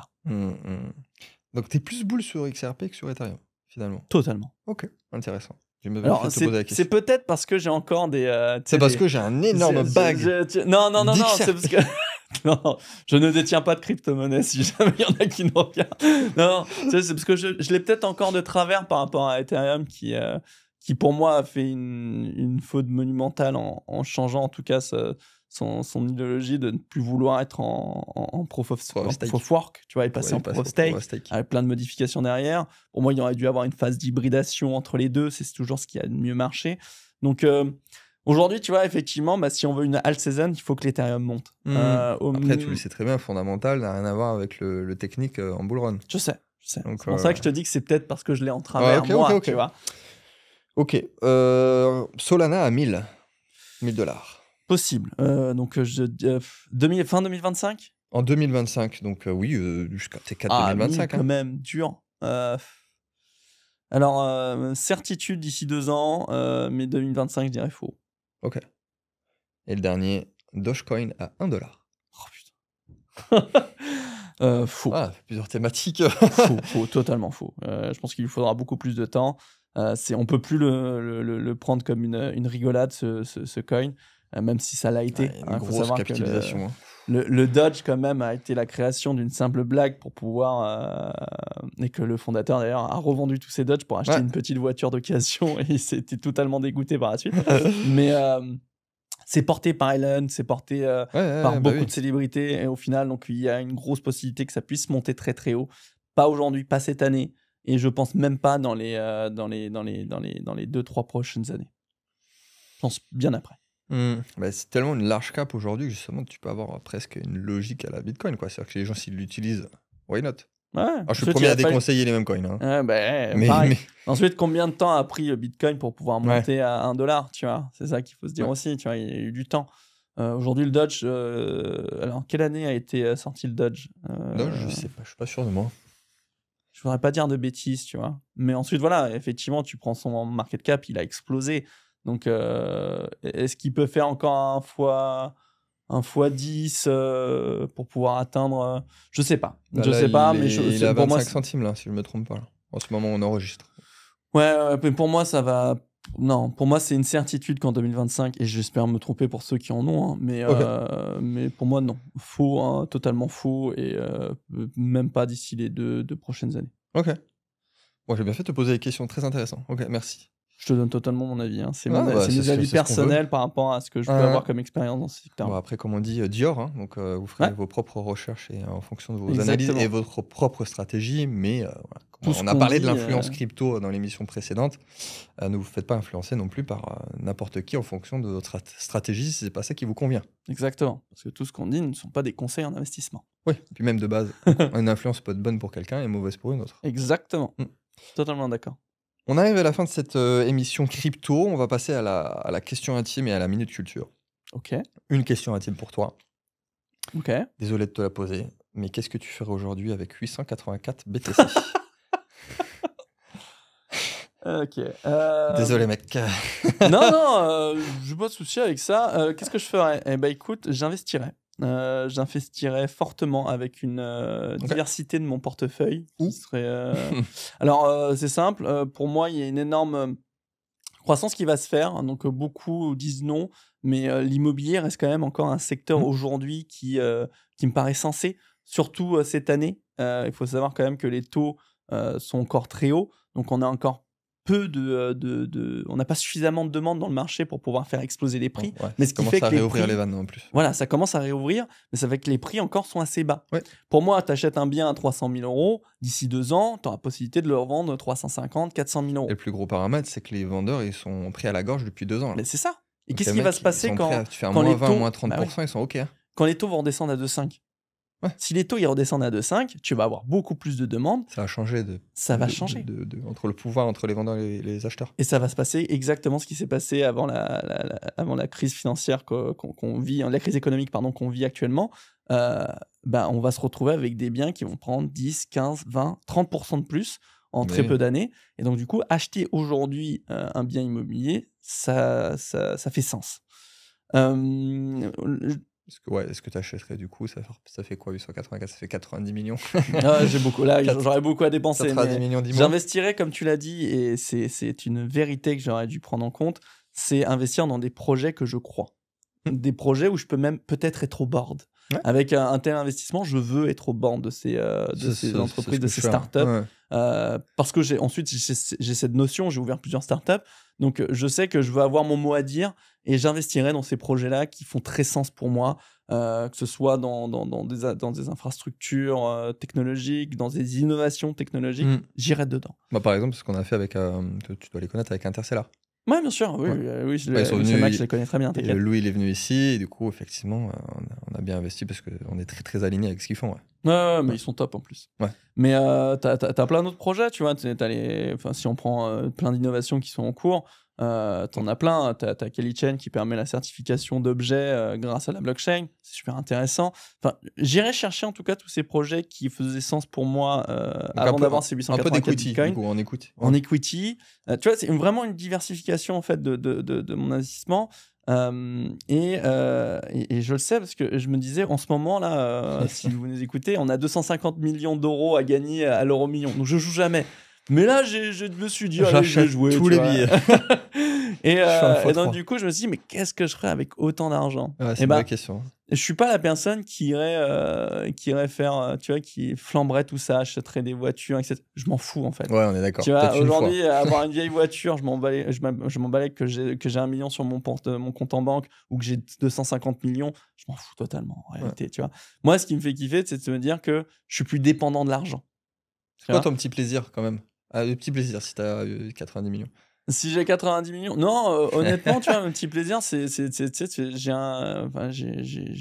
Donc, tu es plus bull sur XRP que sur Ethereum, finalement. Totalement. Ok, intéressant. Alors, c'est peut-être parce que j'ai encore des... c'est parce que j'ai un énorme bag. Non, c'est parce que... Non, je ne détiens pas de crypto-monnaie si jamais il y en a qui nous regardent. Non, c'est parce que je l'ai peut-être encore de travers par rapport à Ethereum qui pour moi a fait une faute monumentale en changeant en tout cas son idéologie de ne plus vouloir être en proof of work, tu vois, et passer en proof of stake avec plein de modifications derrière. Pour moi, il aurait dû avoir une phase d'hybridation entre les deux, c'est toujours ce qui a le mieux marché. Donc aujourd'hui, tu vois, effectivement, si on veut une alt season, il faut que l'Ethereum monte. Après, tu le sais très bien, fondamental n'a rien à voir avec le technique en bull run. Je sais. Donc, c'est pour ça que je te dis que c'est peut-être parce que je l'ai en travers, tu vois. Ok. Solana à 1000 dollars. Possible. Donc, fin 2025. En 2025, donc oui, jusqu'à T4 Ah, 2025. quand même, dur. Alors, certitude d'ici 2 ans, mais 2025, je dirais faux. Ok. Et le dernier, Dogecoin à 1 dollar. Oh putain. Faux. Ah, plusieurs thématiques. Faux, totalement faux. Je pense qu'il lui faudra beaucoup plus de temps. On peut plus le prendre comme une rigolade, ce coin, même si ça l'a été. Une Faut grosse savoir capitalisation. que le Doge, quand même, a été la création d'une simple blague pour pouvoir... et que le fondateur, d'ailleurs, a revendu tous ses Doge pour acheter une petite voiture d'occasion et il s'était totalement dégoûté par la suite. Mais... c'est porté par Elon, c'est porté par beaucoup de célébrités. Et au final, donc, il y a une grosse possibilité que ça puisse monter très très haut. Pas aujourd'hui, pas cette année. Et je pense même pas dans les 2-3 prochaines années. Je pense bien après. Bah, c'est tellement une large cap aujourd'hui que justement, tu peux avoir presque une logique à la Bitcoin, quoi. C'est-à-dire que les gens, s'ils l'utilisent, why not? Ouais, alors, je suis le premier à déconseiller les mêmes coins. Hein. Mais... Ensuite, combien de temps a pris Bitcoin pour pouvoir monter à 1 dollar, tu vois? C'est ça qu'il faut se dire aussi, tu vois, il y a eu du temps. Aujourd'hui, le Doge... alors, quelle année a été sorti le Doge? Non, je sais pas, je suis pas sûr de moi. Je voudrais pas dire de bêtises, tu vois. Mais ensuite, voilà, effectivement, tu prends son market cap, il a explosé. Donc, est-ce qu'il peut faire encore un fois 10 pour pouvoir atteindre... je sais pas. Je sais pas, mais il a 25 centimes, là, si je me trompe pas. Là. En ce moment, on enregistre. Ouais, mais pour moi, ça va... Non, pour moi, c'est une certitude qu'en 2025, et j'espère me tromper pour ceux qui en ont, hein, mais pour moi, non. Faux, hein, totalement faux, et même pas d'ici les deux prochaines années. Ok. Bon, j'ai bien fait de te poser des questions très intéressantes. Ok, merci. Je te donne totalement mon avis. Hein. C'est mes avis personnels par rapport à ce que je peux avoir comme expérience dans ce secteur. Bon, après, comme on dit, Dior, hein, donc vous ferez vos propres recherches et en fonction de vos analyses et votre propre stratégie. Mais on a parlé de l'influence crypto dans l'émission précédente. Ne vous faites pas influencer non plus par n'importe qui en fonction de votre stratégie si c'est pas ça qui vous convient. Exactement. Parce que tout ce qu'on dit ne sont pas des conseils en investissement. Oui, et puis même de base, une influence peut être bonne pour quelqu'un et mauvaise pour une autre. Exactement. Totalement d'accord. On arrive à la fin de cette émission crypto. On va passer à la question intime et à la minute culture. Ok. Une question intime pour toi. Ok. Désolé de te la poser, mais qu'est-ce que tu ferais aujourd'hui avec 884 BTC? Ok. Désolé, mec. non, je n'ai pas de souci avec ça. Qu'est-ce que je ferais? Eh ben, écoute, j'investirais. J'investirais fortement avec une diversité de mon portefeuille. Qui serait, Alors, c'est simple. Pour moi, il y a une énorme croissance qui va se faire. Donc, beaucoup disent non. Mais l'immobilier reste quand même encore un secteur aujourd'hui qui me paraît sensé. Surtout cette année. Il faut savoir quand même que les taux sont encore très hauts. Donc, on a encore on n'a pas suffisamment de demandes dans le marché pour pouvoir faire exploser les prix. Mais ce qui fait que à réouvrir les vannes en plus. Voilà, ça commence à réouvrir, mais ça fait que les prix encore sont assez bas. Pour moi, tu achètes un bien à 300 000 euros, d'ici 2 ans, tu auras la possibilité de le revendre 350, 400 000 euros. Et le plus gros paramètre, c'est que les vendeurs, ils sont pris à la gorge depuis 2 ans. Mais c'est ça. Et qu'est-ce qui va se passer quand tu fais un moins 20, moins 30%, ils sont OK. Quand les taux vont redescendre à 2,5. Si les taux ils redescendent à 2,5, tu vas avoir beaucoup plus de demandes. Ça va changer. Entre le pouvoir, entre les vendeurs et les acheteurs. Et ça va se passer exactement ce qui s'est passé avant la crise financière qu'on vit, la crise économique qu'on vit actuellement. On va se retrouver avec des biens qui vont prendre 10, 15, 20, 30% de plus en très peu d'années. Et donc, du coup, acheter aujourd'hui un bien immobilier, ça fait sens. Est-ce que tu achèterais du coup, ça fait quoi 884, ça fait 90 millions. J'ai beaucoup, là, j'aurais beaucoup à dépenser. 90 millions d'immobilier. J'investirais, comme tu l'as dit, et c'est une vérité que j'aurais dû prendre en compte, c'est investir dans des projets que je crois. Des projets où je peux même peut-être être au board. Avec un tel investissement, je veux être au bord de ces entreprises, de ces startups. Parce que ensuite, j'ai cette notion, j'ai ouvert plusieurs startups. Donc, je sais que je veux avoir mon mot à dire et j'investirai dans ces projets-là qui font très sens pour moi, que ce soit dans des infrastructures technologiques, dans des innovations technologiques. J'irai dedans. Par exemple, ce qu'on a fait avec, tu dois les connaître, avec Interstellar. Ouais, bien sûr. Oui, Ouais. oui, Ouais, ils sont ces venus, Mac, je les connais très bien, t'inquiète. Louis, il est venu ici, et du coup, effectivement, on a bien investi parce qu'on est très, très alignés avec ce qu'ils font. Ouais. Ouais, mais Ouais. ils sont top en plus. Ouais. Mais t'as plein d'autres projets, tu vois. Enfin, si on prend plein d'innovations qui sont en cours, t'en as plein. T'as Kelly Chain qui permet la certification d'objets grâce à la blockchain. C'est super intéressant. Enfin, j'irai chercher en tout cas tous ces projets qui faisaient sens pour moi Donc avant d'avoir ces un peu 884 d'equity, du bitcoins. coup, en equity. En Ouais. equity. Tu vois, c'est vraiment une diversification en fait de mon investissement. Et je le sais parce que je me disais en ce moment là, si vous nous écoutez, on a 250 millions d'euros à gagner à l'euro million. Donc je joue jamais. Mais là, je me suis dit, allez, je vais J'achète jouer. tous tu les vois. billets. et, Je fais un et donc x3. du coup, je me suis dit, mais qu'est-ce que je ferais avec autant d'argent? Ouais, c'est Et une vraie bah, question. je suis pas la personne qui irait faire, tu vois, qui flamberait tout ça, achèterait des voitures, etc. Je m'en fous en fait. Ouais, on est d'accord. Tu vois, Peut-être une fois. aujourd'hui, avoir une vieille voiture, je m'en balais que j'ai 1 million sur mon compte en banque ou que j'ai 250 millions, je m'en fous totalement en réalité, tu vois. Moi, ce qui me fait kiffer, c'est de me dire que je suis plus dépendant de l'argent. C'est quoi ton petit plaisir quand même? Le petit plaisir si t'as 90 millions. Si j'ai 90 millions, non, honnêtement, tu vois, mon petit plaisir, j'ai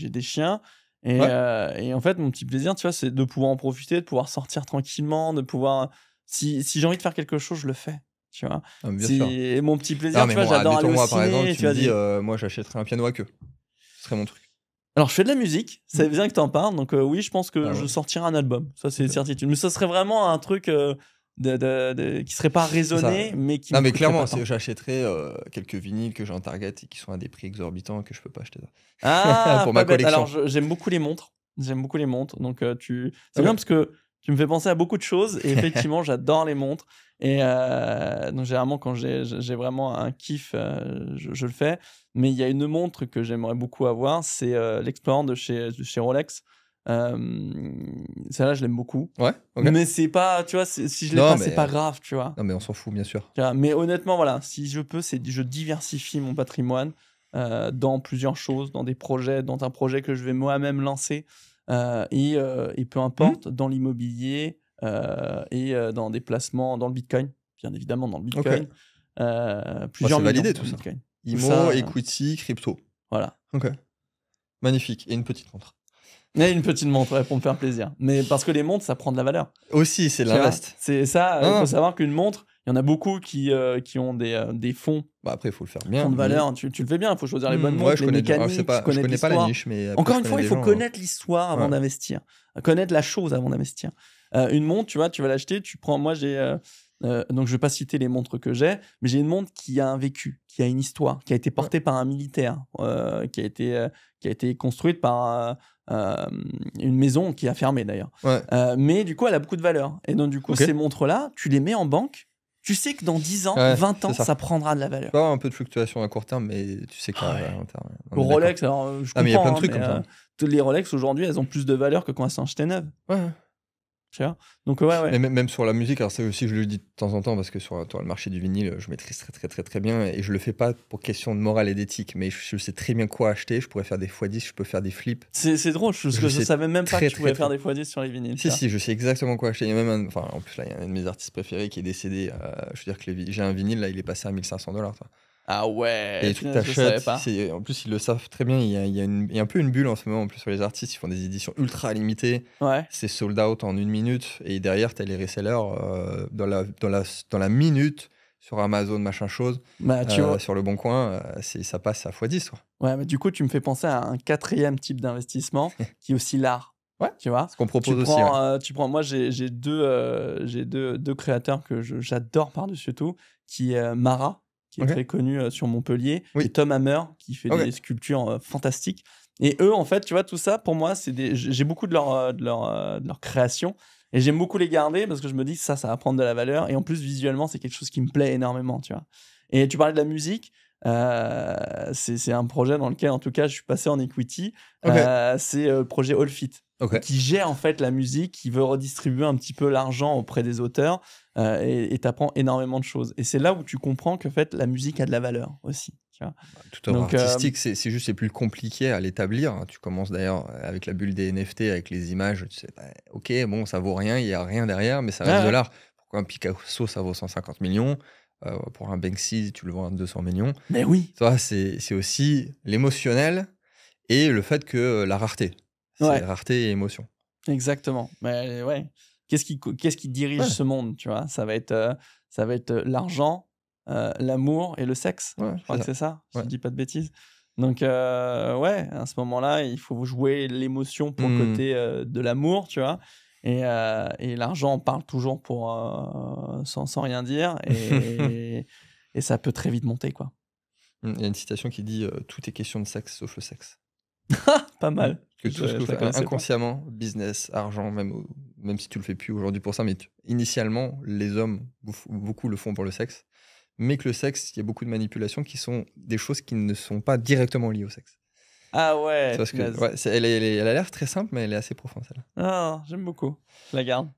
des chiens Ouais. et en fait, mon petit plaisir, tu vois, c'est de pouvoir en profiter, de pouvoir sortir tranquillement, de pouvoir, si j'ai envie de faire quelque chose, je le fais, tu vois. Ah, mais bien sûr. Et mon petit plaisir, Non, mais tu vois, bon, j'adore aller admettons, au moi, par exemple, ciné, tu tu me vois. dis, moi, j'achèterais un piano à queue. Ce serait mon truc. Alors, je fais de la musique, c'est bien que t'en parles, donc oui, je pense que Ah je ouais. sortirai un album, ça c'est une Ok. certitude. Mais ça serait vraiment un truc qui serait pas C'est ça. raisonné, mais qui Non, me mais coûterait clairement, pas tant. j'achèterais quelques vinyles que j'ai en Target et qui sont à des prix exorbitants et que je peux pas acheter Ah, pour pas ma bête. Alors, collection. j'aime beaucoup les montres. J'aime beaucoup les montres. Donc, c'est Ok. bien parce que tu me fais penser à beaucoup de choses. Et effectivement, j'adore les montres. Et donc, généralement, quand j'ai vraiment un kiff, je le fais. Mais il y a une montre que j'aimerais beaucoup avoir. C'est l'Explorer de chez Rolex. Celle-là, je l'aime beaucoup. Ouais, ok. Mais c'est pas, tu vois, si je l'ai Non, pas, c'est mais, pas grave, tu vois. non, mais on s'en fout, bien sûr. Tu vois. Mais honnêtement, voilà, si je peux, je diversifie mon patrimoine dans plusieurs choses, dans des projets, dans un projet que je vais moi-même lancer, et peu importe, dans l'immobilier et dans des placements, dans le Bitcoin, bien évidemment dans le Ok. Bitcoin, plusieurs C'est millions validé dans tout le ça. Bitcoin. Tout IMO, ça, equity, crypto. voilà. Ok. Magnifique. Et une petite montre. Et une petite montre ouais, pour me faire plaisir. Mais parce que les montres, ça prend de la valeur. Aussi, c'est Tu vois, l'invest. c'est ça, il Non, faut non. savoir qu'une montre, il y en a beaucoup qui ont des fonds. Bah, après, il faut le faire bien. Fonds de Mais... valeur, tu le fais bien, il faut choisir les bonnes ouais, montres, je les connais. Alors, je mécaniques, je connaître connais pas la l'histoire. niche, mais après, Encore je une connais fois, il des faut gens. connaître l'histoire avant Ouais. d'investir. Connaître la chose avant d'investir. Une montre, tu vois, tu vas l'acheter, tu prends. Moi, donc, je vais pas citer les montres que j'ai, mais j'ai une montre qui a un vécu, qui a une histoire, qui a été portée par un militaire, qui a été construite par une maison qui a fermé d'ailleurs. Ouais. Mais du coup, elle a beaucoup de valeur. Et donc, du coup, Ok. ces montres-là, tu les mets en banque. Tu sais que dans 10 ans, Ouais, 20 ans, c'est ça. ça prendra de la valeur. Il peut y avoir un peu de fluctuation à court terme, mais tu sais qu'à Ah ouais. long terme. Au Rolex, alors je Ah, mais il y a plein comprends, de trucs comme ça. les Rolex aujourd'hui, elles ont plus de valeur que quand elles sont achetées neuves. Ouais. Tu vois. Donc ouais. Et même sur la musique, alors ça aussi je le dis de temps en temps parce que sur le marché du vinyle, je maîtrise très bien et je le fais pas pour question de morale et d'éthique, mais je sais très bien quoi acheter, je pourrais faire des x10, je peux faire des flips. C'est drôle, parce que je savais même pas que tu pouvais faire des x10 sur les vinyles. Si, je sais exactement quoi acheter. Il y a même en plus là, il y a un de mes artistes préférés qui est décédé. Je veux dire que j'ai un vinyle là, il est passé à 1500 $. Ah ouais, Et les trucs que t'achètes, en plus ils le savent très bien. Il y a un peu une bulle en ce moment en plus sur les artistes. Ils font des éditions ultra limitées. Ouais. C'est sold out en 1 minute. Et derrière, t'as les resellers dans la minute sur Amazon, machin chose. Bah, tu vois. Sur le bon coin, ça passe à x10. Quoi. Ouais, mais du coup, tu me fais penser à un quatrième type d'investissement qui est aussi l'art. Ouais, tu vois. Ce qu'on propose aussi. Ouais. Moi, j'ai deux créateurs que j'adore par-dessus tout, qui est Mara, qui est très connu sur Montpellier, et Tom Hammer, qui fait des sculptures fantastiques. Et eux, en fait, tu vois, tout ça, pour moi, j'ai beaucoup de leur création. Et j'aime beaucoup les garder parce que je me dis ça va prendre de la valeur. Et en plus, visuellement, c'est quelque chose qui me plaît énormément, tu vois. Et tu parlais de la musique. C'est un projet dans lequel, en tout cas, je suis passé en equity. C'est le projet All Fit. Qui gère en fait la musique, qui veut redistribuer un petit peu l'argent auprès des auteurs et t'apprends énormément de choses. Et c'est là où tu comprends que en fait, la musique a de la valeur aussi. Tu vois. Tout œuvre artistique, c'est juste c'est plus compliqué à l'établir. Tu commences d'ailleurs avec la bulle des NFT, avec les images. Tu sais, ok, bon, ça vaut rien, il n'y a rien derrière, mais ça reste de l'art. Pourquoi un Picasso, ça vaut 150 millions Pour un Banksy, tu le vends à 200 millions. Mais oui. C'est aussi l'émotionnel et le fait que la rareté. C'est rareté et émotion. Exactement. Mais ouais. Qu'est-ce qui dirige ce monde, tu vois? Ça va être l'argent, l'amour et le sexe. Je crois que c'est ça, si je dis pas de bêtises. Donc, à ce moment-là, il faut jouer l'émotion pour le côté de l'amour, tu vois. Et l'argent, on parle toujours sans rien dire. Et ça peut très vite monter, quoi. Il y a une citation qui dit tout est question de sexe sauf le sexe. Pas mal. Que tout ce que vous faites inconsciemment, business, argent, même si tu le fais plus aujourd'hui pour ça, mais initialement, les hommes, beaucoup le font pour le sexe. Mais que le sexe, il y a beaucoup de manipulations qui sont des choses qui ne sont pas directement liées au sexe. Ah ouais. Parce que, elle a l'air très simple, mais elle est assez profonde, celle-là. Ah, j'aime beaucoup. Je la garde.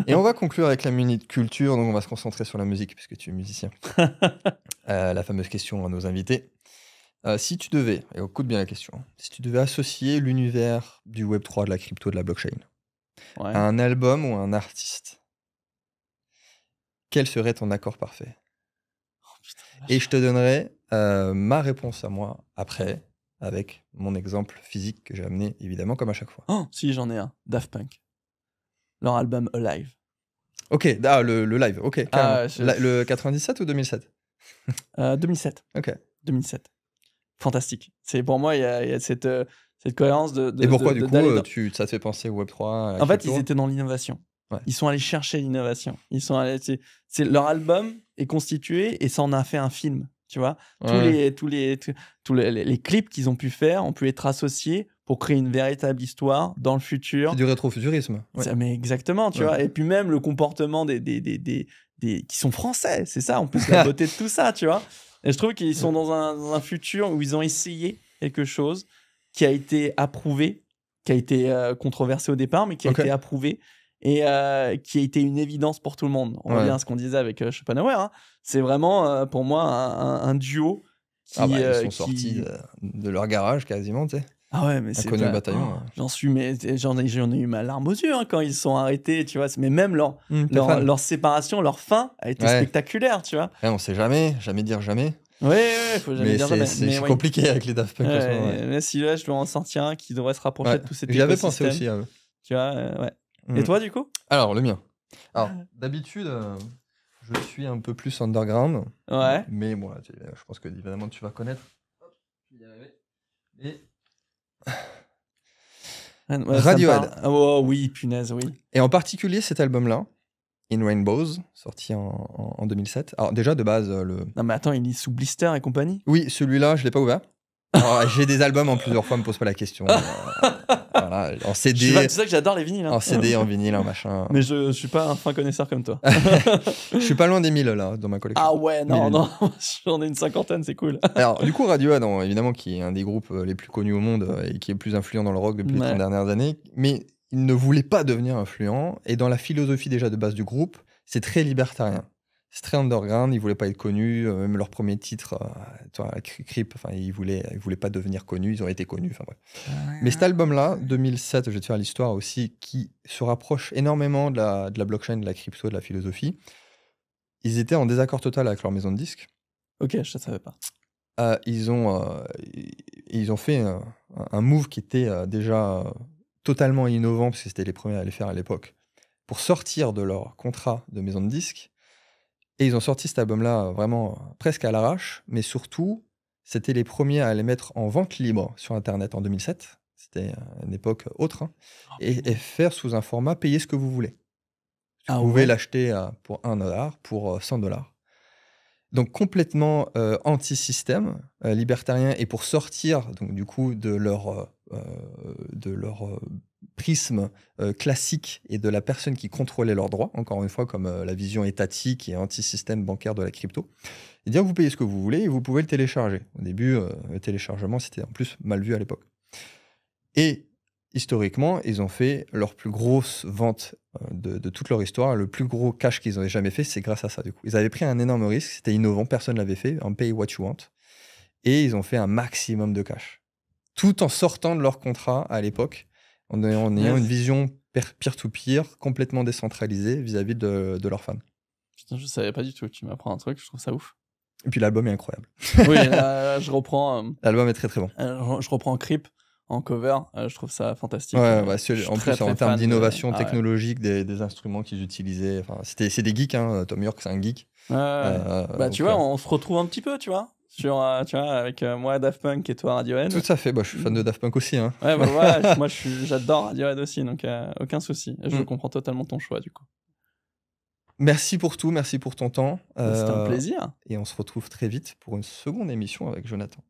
Et on va conclure avec la minute culture, donc on va se concentrer sur la musique, puisque tu es musicien. La fameuse question à nos invités. Si tu devais, et écoute bien la question, si tu devais associer l'univers du Web3, de la crypto, de la blockchain, à un album ou à un artiste, quel serait ton accord parfait? Et je te donnerai ma réponse à moi après, avec mon exemple physique que j'ai amené, évidemment, comme à chaque fois. Oh, si, j'en ai un. Daft Punk. Leur album Alive. Ok, le live, ok. Le 97 ou 2007 2007. Ok. 2007. Fantastique. Pour moi, il y a cette cohérence de. Et pourquoi, du coup, ça te fait penser au Web3 En fait, ils étaient dans l'innovation. Ouais. Ils sont allés chercher l'innovation. Leur album est constitué et ça en a fait un film. Tu vois, tous les clips qu'ils ont pu faire ont pu être associés pour créer une véritable histoire dans le futur. C'est du rétrofuturisme. Ouais. Mais exactement, tu vois. Et puis même le comportement des qui sont français, c'est ça, en plus la beauté de tout ça, tu vois. Et je trouve qu'ils sont dans un futur où ils ont essayé quelque chose qui a été approuvé, qui a été controversé au départ, mais qui a été approuvé. Et qui a été une évidence pour tout le monde. On revient à ce qu'on disait avec Schopenhauer. Hein. C'est vraiment, pour moi, un duo qui... ils sont sortis de leur garage, quasiment, tu sais. Ah ouais, mais c'est... Inconnu au bataillon. J'en ai eu ma larme aux yeux hein, quand ils sont arrêtés, tu vois. Mais même leur séparation, leur fin a été spectaculaire, tu vois. On sait jamais dire jamais. Oui, faut jamais dire jamais. C'est compliqué avec les Daft Punk. Mais si là, je dois en sortir un qui devrait se rapprocher de tous ces écosystèmes. J'y avais pensé aussi à eux. Tu vois, Et toi, du coup? Alors, le mien. Alors, d'habitude, je suis un peu plus underground. Ouais. Mais moi, je pense que évidemment, tu vas connaître. Hop, je vais y arriver. Radiohead. Oh oui, punaise, oui. Et en particulier cet album-là, In Rainbows, sorti en 2007. Alors, déjà, de base, Non, mais attends, il est sous Blister et compagnie? Oui, celui-là, je ne l'ai pas ouvert. J'ai des albums en plusieurs fois, me pose pas la question. Voilà, en CD. Tu sais que j'adore les vinyles. Hein. En CD, en vinyle, en machin. Mais je suis pas un fin connaisseur comme toi. Je suis pas loin des 1000 là, dans ma collection. Ah ouais, non, j'en ai une cinquantaine, c'est cool. Alors, du coup, Radiohead, évidemment, qui est un des groupes les plus connus au monde et qui est le plus influent dans le rock depuis les 30 dernières années, mais il ne voulait pas devenir influent. Et dans la philosophie déjà de base du groupe, c'est très libertarien. C'est très underground, ils voulaient pas être connus, même leur premier titre, Creep, enfin, ils voulaient pas devenir connus, ils ont été connus, enfin bref. Mais cet album-là, 2007, je vais te faire l'histoire aussi, qui se rapproche énormément de la blockchain, de la crypto, de la philosophie. Ils étaient en désaccord total avec leur maison de disques. Ok, je ne savais pas. Ils ont fait un move qui était déjà totalement innovant, parce que c'était les premiers à le faire à l'époque, pour sortir de leur contrat de maison de disques. Et ils ont sorti cet album-là vraiment presque à l'arrache, mais surtout, c'était les premiers à les mettre en vente libre sur Internet en 2007. C'était une époque autre. Hein. Et faire sous un format, payez ce que vous voulez. Vous pouvez l'acheter pour $1, pour $100. Donc complètement anti-système, libertarien, et pour sortir donc, du coup de leur prisme classique et de la personne qui contrôlait leurs droits, encore une fois comme la vision étatique et anti-système bancaire de la crypto, et dire vous payez ce que vous voulez et vous pouvez le télécharger. Au début, le téléchargement c'était en plus mal vu à l'époque. Et historiquement, ils ont fait leur plus grosse vente de toute leur histoire. Le plus gros cash qu'ils avaient jamais fait, c'est grâce à ça. Du coup, ils avaient pris un énorme risque, c'était innovant, personne ne l'avait fait, en pay what you want, et ils ont fait un maximum de cash, tout en sortant de leur contrat à l'époque, en ayant une vision peer-to-peer complètement décentralisée vis-à-vis de leurs fans. Putain, je savais pas du tout. Tu m'apprends un truc, je trouve ça ouf. Et puis l'album est incroyable. Oui, là, je reprends. L'album est très très bon. Je reprends Creep en cover. Je trouve ça fantastique. Ouais, en plus en termes d'innovation technologique, des instruments qu'ils utilisaient. Enfin, c'est des geeks, hein. Tom York, c'est un geek. Bah, tu vois, on se retrouve un petit peu, tu vois. Sur, tu vois, avec moi Daft Punk et toi Radiohead. Tout à fait, je suis fan de Daft Punk aussi. Hein. Ouais, bah voilà, moi j'adore Radiohead aussi, donc aucun souci. Je comprends totalement ton choix du coup. Merci pour tout, merci pour ton temps. C'était un plaisir. Et on se retrouve très vite pour une seconde émission avec Jonathan.